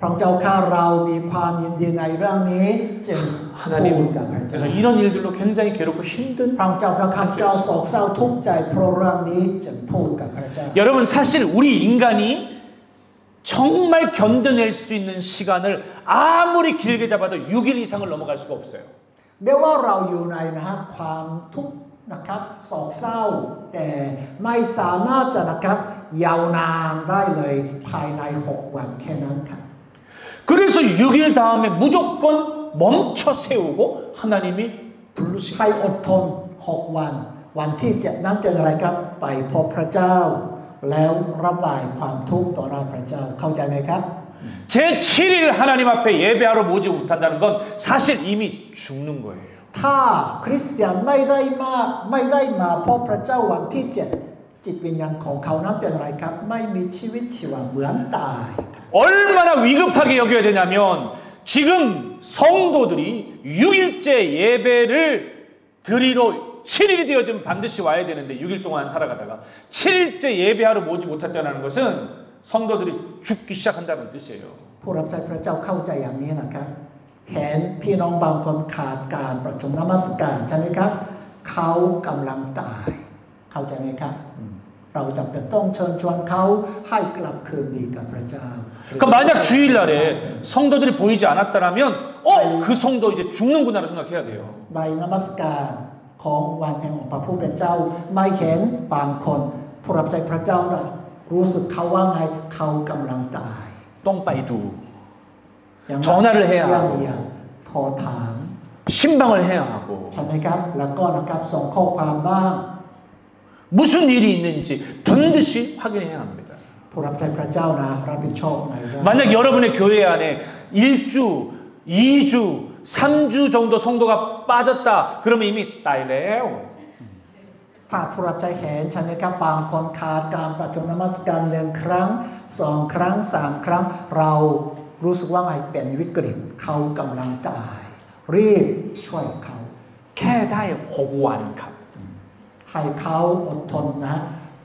พระเจ้าข้าเรามีความยินดีในเรื่องนี้จึงพูดกับพระเจ้า 내가 이런 일들로 굉장히 괴롭고 힘든 พระเจ้าข้าเจ้าโศกเศร้าทุกข์ใจเพราะเรื่องนี้จึงพูดกับพระเจ้า 여러분 사실 우리 인간이 정말 견뎌낼 수 있는 시간을 아무리 길게 잡아도 6일 이상을 넘어갈 수가 없어요. แม้ว่าเราอยู่ในความทุกข์นะครับโศกเศร้าแต่ไม่สามารถจะนะครับยาวนานได้เลยภายใน6 วันแค่นั้นครับ 그래서 6일 다음에 무조건 멈춰 세우고 하나님이 ให้ 부르시고 อดทน6 วันวันที่7นั้นเป็นอะไรครับไปพบพระเจ้าแล้วระบายความทุกข์ต่อหน้าพระเจ้าเข้าใจไหมครับ 제 7일 하나님 앞에 예배하러 모지 못한다는 건 사실 이미 죽는 거예요. ถ้าคริสเตียนไม่ได้มาพบพระเจ้าวันที่7จิตวิญญาณของเขานั้นเป็นอะไรครับไม่มีชีวิตชีวาเหมือนตาย 얼마나 위급하게 여겨야 되냐면 지금 성도들이 6일째 예배를 드리러 7일이 되어지면 반드시 와야 되는데 6일 동안 살아가다가 7일째 예배하러 모지 못했다는 것은 성도들이 죽기 시작한다는 뜻이에요. ผู้รับใช้พระเจ้าเข้าใจอย่างนี้นะครับเห็นพี่น้องบางคนขาดการประชุมนมัสการใช่ไหมครับเขากำลังตายเข้าใจไหมครับเราจำเป็นต้องเชิญชวนเขาให้กลับคืนดีกับพระเจ้า 그러니까 만약 주일날에 성도들이 보이지 않았다면 그 성도 이제 죽는구나라고 생각해야 돼요. ในนมัสการของวันแห่งพระผู้เป็นเจ้าไม่เห็นบางคนผู้รับใช้พระเจ้ารู้สึกเขาว่าไงเขากำลังตาย 똥바이두 전화를 해야 하고 โทรถาม 신방을 해야 하고 ใช่ไหมครับแล้วก็นะครับส่งข้อความบ้าง 무슨 일이 있는지 반드시 확인해야 합니다. ผู้รับใช้พระเจ้านะรับผิดชอบในเรื่อง 만약 여러분의 교회 안에 1주, 2주, 3주 정도 성도가 빠졌다. 그러면 이미 따이래요. ถ้าผู้รับใช้เห็นใช่ไหมครับบางคนขาดการประชุมนมัสการ1 ครั้ง 2 ครั้ง 3 ครั้งเรารู้สึกว่าไงเป็นวิกฤตเขากำลังตายรีบช่วยเขา แค่ได้6 วันครับ ให้เขาอดทนนะ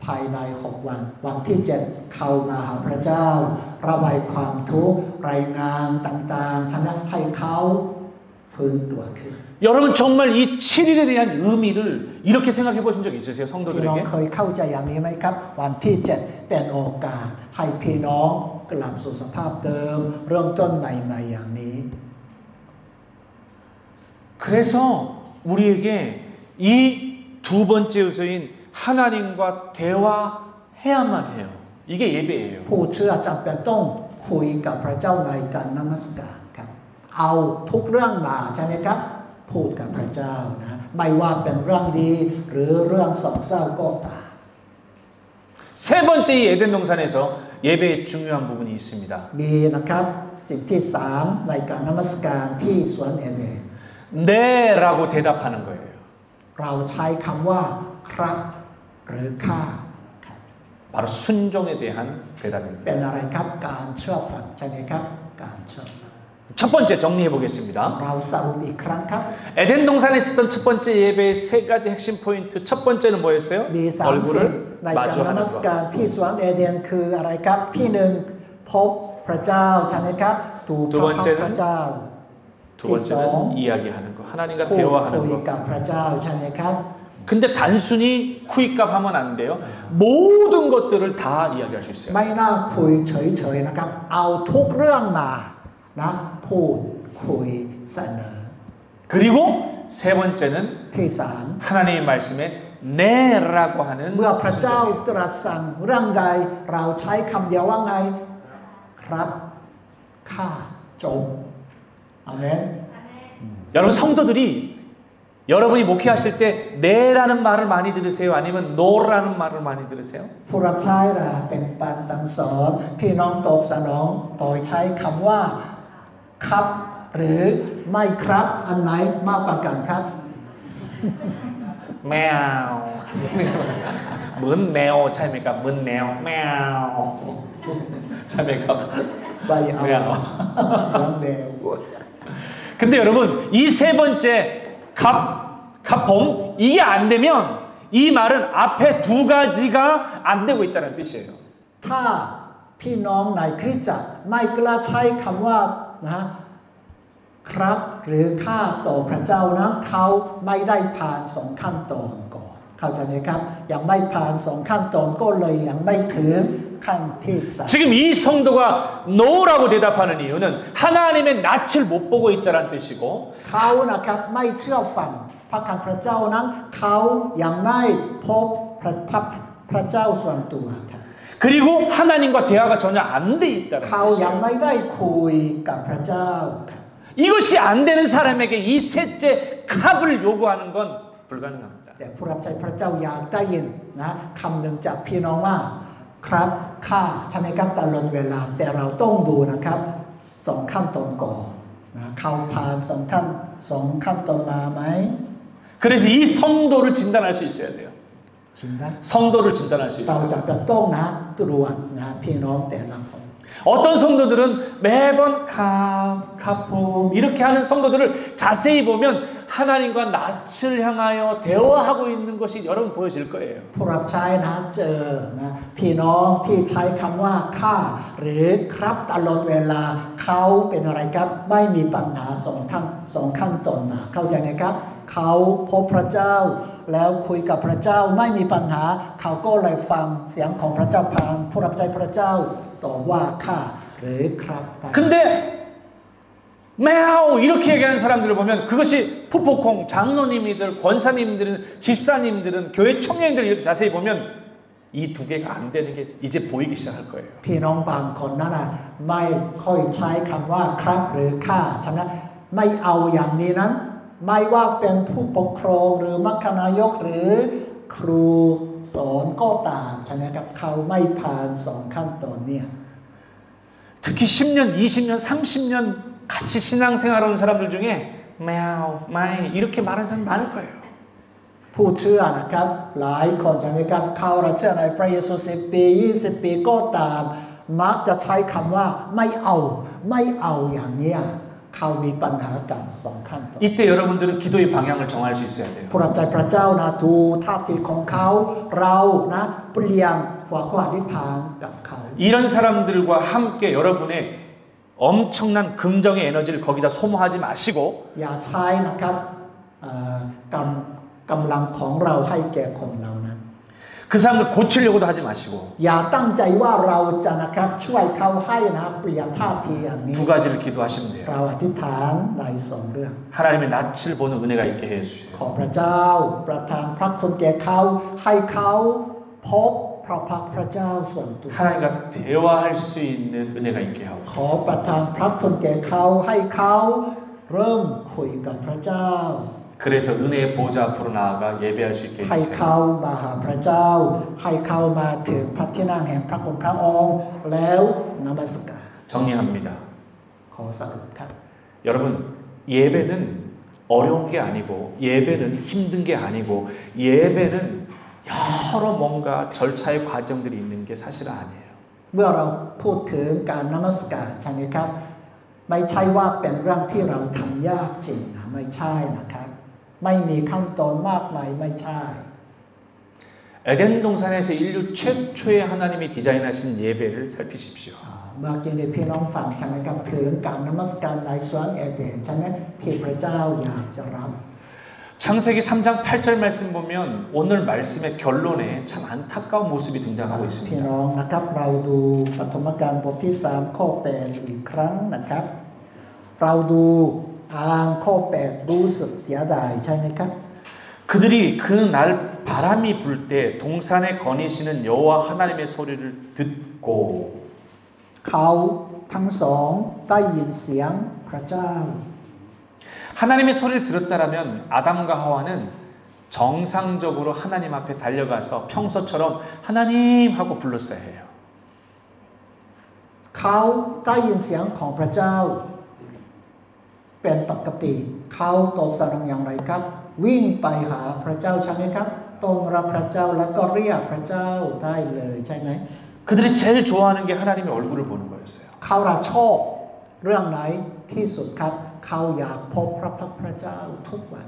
ภายใน6 วันวันที่7เขามาหาพระเจ้าระบายความทุกข์รายงานต่างๆฉะนั้นให้เขาฟื้นตัวขึ้น 여러분 정말 이 7일에 대한 의미를 이렇게 생각해 보신 적 있으세요? พี่น้อง 성도들에게? เคยเข้าใจอย่างนี้ไหมครับวันที่7เป็นโอกาสให้พี่น้องกลับสู่สภาพเดิมเริ่มต้นใหม่ๆอย่างนี้ 그래서 우리에게 이 두 번째 요소인 하나님과 대화해야만 해요. 이게 예배예요. ผู้เชื่อจำเป็นต้องคุยกับพระเจ้าในการนมัสการครับเอาทุกเรื่องมาใช่ไหมครับพูดกับพระเจ้านะไม่ว่าเป็นเรื่องดีหรือเรื่องโศกเศร้าก็ตาม 세 번째 이 에덴 동산에서 예배의 중요한 부분이 있습니다. มีนะครับสิ่งที่สามในการนมัสการที่สวนเอเดน 네라고 대답하는 거예요. เราใช้คำว่าครับหรือข้า 바로 순종에 대한 대답입니다. เป็นอะไรครับการเชื่อฟังใช่ไหมครับการเชื่อฟัง 첫 번째 정리해 보겠습니다. เราสรุปอีกครั้งครับ 에덴 동산에 있었던 첫 번째 예배의 세 가지 핵심 포인트. 첫 번째는 뭐였어요? มีสามสิ่ง 얼굴을 ในการน 마주하는 มัส 것. การที่สวนเอเดนคืออะไรครับที่หนึ่งพบพระเจ้าใช่ไหมครับดูพระพักตร์พระเจ้า 두 번째는 이야기하는 거. 하나님과 พูด 대화하는 คุย 거. กับพระเจ้าใช่ไหมครับ 근데 단순히 쿠이값 하면 안 돼요. 모든 것들을 다 이야기할 수 있어요. ไม่น่าคุยเฉยๆนะครับเอาทุกเรื่องมานะพูดคุยเสนอ 그리고 세 번째는 ที่สาม 하나님의 말씀에 네라고 하는 เมื่อพระเจ้า 순종이에요. ตรัสสั่งเรื่องใดเราใช้คำเดียวว่าไงครับข้าจงอาเมน 여러분 성도들이 여러분이 목회하실 때 네라는 말을 많이 들으세요? 아니면 노라는 말을 많이 들으세요? ผู้รับใช้ล่ะเป็นปานสั่งสอนพี่น้องตอบสนองโดยใช้คำว่าครับหรือไม่ครับอันไหนมากกว่ากันครับ แมว เหมือนแมวใช่ไหมครับเหมือนแมวแมวใช่ไหมครับ ใบเอา ไม่เอา น้องแมว 근데 여러분 이 세 번째 갑봄 이게 안 되면 이 말은 앞에 두 가지가 안 되고 있다는 뜻이에요. ถ้าพี่น้องในคริสตจักรไม่กล้าใช้คำว่านะครับหรือข้าต่อพระเจ้านะเขาไม่ได้ผ่านสองขั้นตอนก่อนเข้าใจไหมครับยังไม่ผ่านสองขั้นตอนก็เลยยังไม่ถึงขั้นที่สาม 지금 이 성도가 노라고 대답하는 이유는 하나님의 낯을 못 보고 있다는 뜻이고 เขานะครับไม่เชื่อฟังพระคำพระเจ้านั้นเขายังไม่พบพระเจ้าส่วนตัวครับ 그리고 하나님과 대화가 전혀 안 돼 있다는 เขายัง 뜻이에요. ไม่ได้คุยกับพระเจ้าครับ 이것이 안 되는 사람에게 이 셋째 값을 요구하는 건 불가능합니다. แต่ผู้รับใช้พระเจ้าอยากได้ยินนะคำหนึ่งจากพี่น้องว่าครับข้าใช่ไหมครับตลอดเวลาแต่เราต้องดูนะครับสองขั้นตอนก่อนนะเขาผ่านสองขั้นตอนมาไหม 그래서 이 성도를 진단할 수 있어야 돼요. จริงนะ 성도를 진단할 수 เรา 있어요. จะเป็นต้องนะตรวจนะพี่น้องแต่ละคน 어떤 성도들은 매번 카폼 이렇게 하는 성도들을 자세히 보면 하나님과 낯을 향하여 대화하고 있는 것이 여러분 보여질 거예요. ผู้รับใช้นะเจอนะพี่น้องที่ใช้คำว่าข้าหรือครับตลอดเวลาเขาเป็นอะไรครับไม่มีปัญหาสองขั้นตอนมาเข้าใจไหมครับเขาพบพระเจ้าแล้วคุยกับพระเจ้าไม่มีปัญหาเขาก็เลยฟังเสียงของพระเจ้าผ่านผู้รับใช้พระเจ้าตอบว่าข้าหรือครับ 근데 매우 이렇게 얘기하는 사람들을 보면 그것이 푸포콩 장로님이들 권사님들은 집사님들은 교회 청년들 이렇게 자세히 보면 이 두 개가 안 되는 게 이제 보이기 시작할 거예요. พี่น้องบางคนนั้นนะไม่ค่อยใช้คำว่าครับหรือข้าฉะนั้นไม่เอาอย่างนี้นั้นไม่ว่าเป็นผู้ปกครองหรือมัคคณายกหรือครูสอนก็ตามฉะนั้นครับเขาไม่ผ่านสองขั้นตอนเนี่ย 특히 10년, 20년, 30년 같이 신앙생활하는 사람들 중에 매우 마이 이렇게 말하는 사람 많을 거예요. ผู้เชื่อนะครับหลายคนใช่ไหมครับเขาเชื่อในพระเยซู10 ปี20 ปีก็ตามมักจะใช้คำว่าไม่เอาอย่างเนี้ยเขามีปัญหากับสองขั้นตอน 이때 여러분들은 기도의 방향을 정할 수 있어야 돼요. ผู้รับใช้พระเจ้านะดูท่าทีของเขาเรานะเปลี่ยนหัวข้ออธิษฐานกับเขา 이런 사람들과 함께 여러분의 엄청난 긍정의 에너지를 거기다 소모하지 마시고 อย่าใช้นะครับกำลังของเราให้แก่คนเหล่านั้น 그 사람들 고치려고도 하지 마시고 อย่าตั้งใจว่าเราจะนะครับช่วยเขาให้นะเปลี่ยนท่าทีอย่างนี้ 두 가지를 기도하시면 돼요. เราอธิษฐานในสองเรื่อง 하나님의 낯을 보는 은혜가 있게 해주세요. ขอพระเจ้าประทานพระคุณแก่เขาให้เขาพบพระพักพระเจ้าส่วนตัว 하나님과 대화할 수 있는 은혜가 있게 ข 하옵소서. อประทานพระคุณแก่เขาให้เขาเริ่มคุยกับพระเจ้า 그래서 은혜의 보좌 앞으로 나아가 예배할 수 있게 ให้เขา 해주세요. มาหาพระเจ้าให้เขามาถึงพระที่นั่งแห่งพระคุณพระองค์แล้วนมัสการ 정리합니다. ขอสรุปครับ 여러분 예배는 어려운 게 아니고 예배는 힘든 게 아니고 예배는 여러 뭔가 절차의 과정들이 있는 게 사실은 아니에요. เมื่อเราพูดถึงการนมัสการใช่ไหมครับไม่ใช่ว่าเป็นเรื่องที่เราทำยากจริงนะไม่ใช่นะครับไม่มีขั้นตอนมากมายไม่ใช่ 에덴 동산에서 인류 최초의 하나님이 디자인하신 예배를 살피십시오. เมื่อกี้พี่น้องฟังใช่ไหมครับถึงการนมัสการในสวนเอเดนใช่ไหมที่พระเจ้าอยากจะรับ 창세기 3장 8절 말씀 보면 오늘 말씀의 결론에 참 안타까운 모습이 등장하고 พี่ 있습니다. น้องนะครับเราดูปฐมกาลบทที่3ข้อ8อีกครั้งนะครับเราดูข้อ8รู้สึกเสียดายใช่ไหมครับ 그들이 그날 바람이 불 때 동산에 거니시는 여호와 하나님의 소리를 듣고 เขาทั้งสองได้ยินเสียงพระเจ้า 하나님의 소리를 들었다라면 아담과 하와는 정상적으로 하나님 앞에 달려가서 평소처럼 하나님 하고 불렀어야 해요. เขาได้ยินเสียงของพระเจ้าเป็นปกติเขาตอบสนองอย่างไรครับวิ่งไปหาพระเจ้าใช่ไหมครับต้อนรับพระเจ้าแล้วก็เรียกพระเจ้าได้เลยใช่ไหม 그들이 제일 좋아하는 게 하나님의 얼굴을 보는 거였어요. เขาชอบเรื่องไหนที่สุดครับเขาอยากพบพระพักตร์พระเจ้าทุกวัน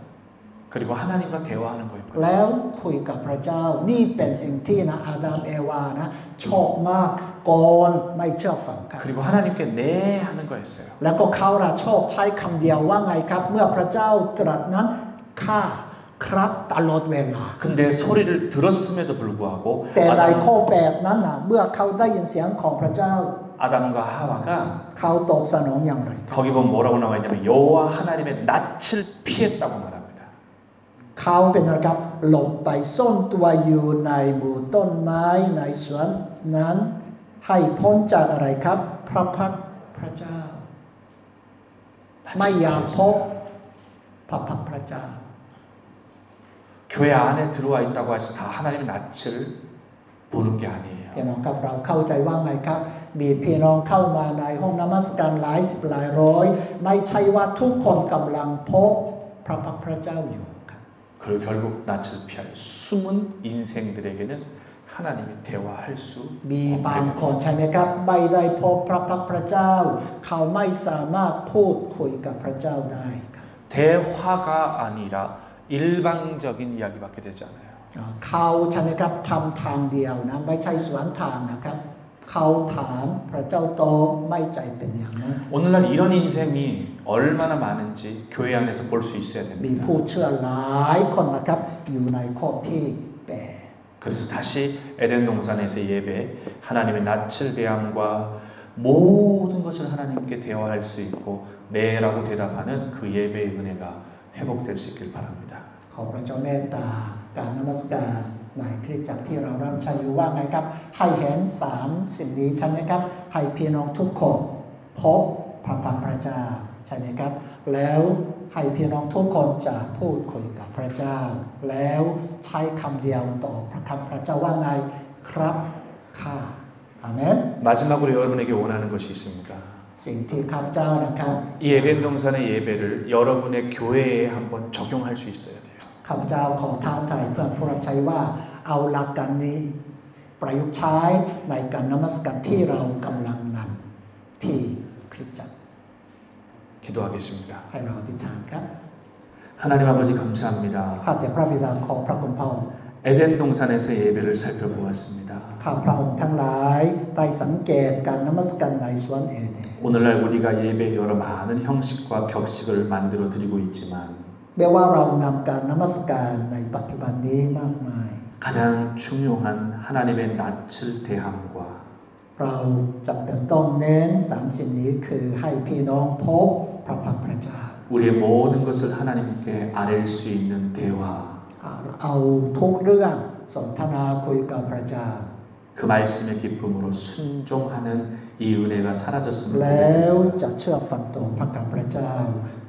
그리고 하나님과 대화하는 거였거든요. แล้วคุยกับพระเจ้านี่เป็นสิ่งที่นะอาดัมเอวานะชอบมากก่อนไม่เชื่อฟังครับ 그리고 하나님께 네 하는 거였어요. แล้วก็เขาชอบใช้คำเดียวว่าไงครับเมื่อพระเจ้าตรัสนั้นข้าครับตลอดเวลา 근데 소리를 들었음에도 불구하고 แต่ในข้อ8นั้นนะเมื่อเขาได้ยินเสียงของพระเจ้า 아담과 하와가 เขาตอบสนองอย่างไร 거기 보면 뭐라고 나와 있냐면 여호와 하나님의 낯을 피했다고 말합니다. เขาเป็นนะครับหลบไปซ่อนตัวอยู่ในหมู่ต้นไม้ในสวนนั้นให้พ้นจากอะไรครับพระพักตร์พระเจ้าไม่อยากพบพระพักตร์พระเจ้า 교회 안에 들어와 있다고 해서 다 하나님의 낯을 보는 게 아니에요. พี่น้องครับเราเข้าใจว่าไงครับมีพี่น้องเข้ามาในห้องนมัสการหลายสิบหลายร้อยไม่ใช่ว่าทุกคนกำลังพบพระพักตร์พระเจ้าอยู่ครับ 그리고 결국 낯을 피할 숨은 인생들에게는 하나님이 대화할 수 มีบางคนใช่ไหมครับไม่ได้พบพระพักตร์พระเจ้าเขาไม่สามารถพูดคุยกับพระเจ้าได้ครับ 대화가 아니라 일방적인 이야기밖에 되지 않아요. เขาใช่ไหมครับทำทางเดียวนะไม่ใช่สวนทางนะครับเขาถามพระเจ้าตอบไม่ใจเป็นอย่างนั้น 오늘날 이런 인생이 얼마나 많은지 교회 안에서 볼 수 있어야 มี 됩니다. ผู้เชื่อหลายคนนะครับอยู่ในข้อที่8 그래서 다시 에덴 동산에서 예배, 하나님의 낯을 대함과 모든 것을 하나님께 대화할 수 있고 네라고 대답하는 그 예배의 은혜가 회복될 수 있길 바랍니다. ขอพระเจ้าเมตตาการนมัสการในคริสตจักรที่เรารับใช้อยู่ว่าไงครับให้เห็น3สิ่งนี้ใช่ไหมครับให้พี่น้องทุกคนพบพระพักตร์พระเจ้าใช่ไหมครับแล้วให้พี่น้องทุกคนจะพูดคุยกับพระเจ้าแล้วใช้คำเดียวต่อพระคำพระเจ้าว่าไงครับข้าอาเมน 마지막으로 여러분에게 원하는 것이 있습니다. สิ่งที่ข้าพเจ้านะครับ 이 에덴 동산의 예배를 여러분의 교회에 한번 적용할 수 있어야 돼요. ข้าพเจ้าขอท้าทายเพื่อนผู้รับใช้ว่าเอาหลักการนี้ประยุกต์ใช้ในการนมัสการที่เรากำลังนำที่คริสตจักร 기도하겠습니다. ให้เราอธิษฐานครับ 하나님 아버지 감사합니다. ข้าแต่พระบิดาของพระคุณพ่อ 에덴 동산에서 예배를 살펴보았습니다. ข้าพระองค์ทั้งหลายได้สังเกตการนมัสการในสวนเอเดน 오늘날 우리가 예배 여러 많은 형식과 격식을 만들어 드리고 있지만 แม้ว่าเรานำการนมัสการในปัจจุบันนี้มากมาย 가장 중요한 하나님의 낯을 대함과 เราจำเป็นต้องเน้น3สิ่งนี้คือให้พี่น้องพบพระพักตร์พระเจ้า 우리의 모든 것을 하나님께 아뢰일 수 있는 대화 เอาทุกเรื่องสนทนาคุยกับพระเจ้า 그 말씀의 기쁨으로 순종하는 이 은혜가 사라졌으면 แล้ว 좋겠습니다. จะเชื่อฟังต่อพระคำพระเจ้า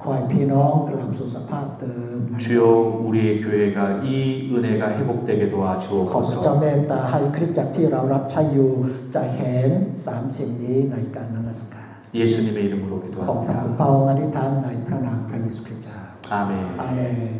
คอยพี่น้องกลับสู่สภาพเดิม 주여 우리의 교회가 이 은혜가 회복되게 ขอพระเจ้า 도와주옵소서. เมตตาให้คริสตจักรที่เรารับใช้อยู่จะเห็น3สิ่งนี้ในการนมัสการ 예수님의 이름으로 ขอพระคุณ 기도합니다. พระองค์อธิษฐานในพระนามพระเยซูคริสต์เจ้า 아멘. อาเมน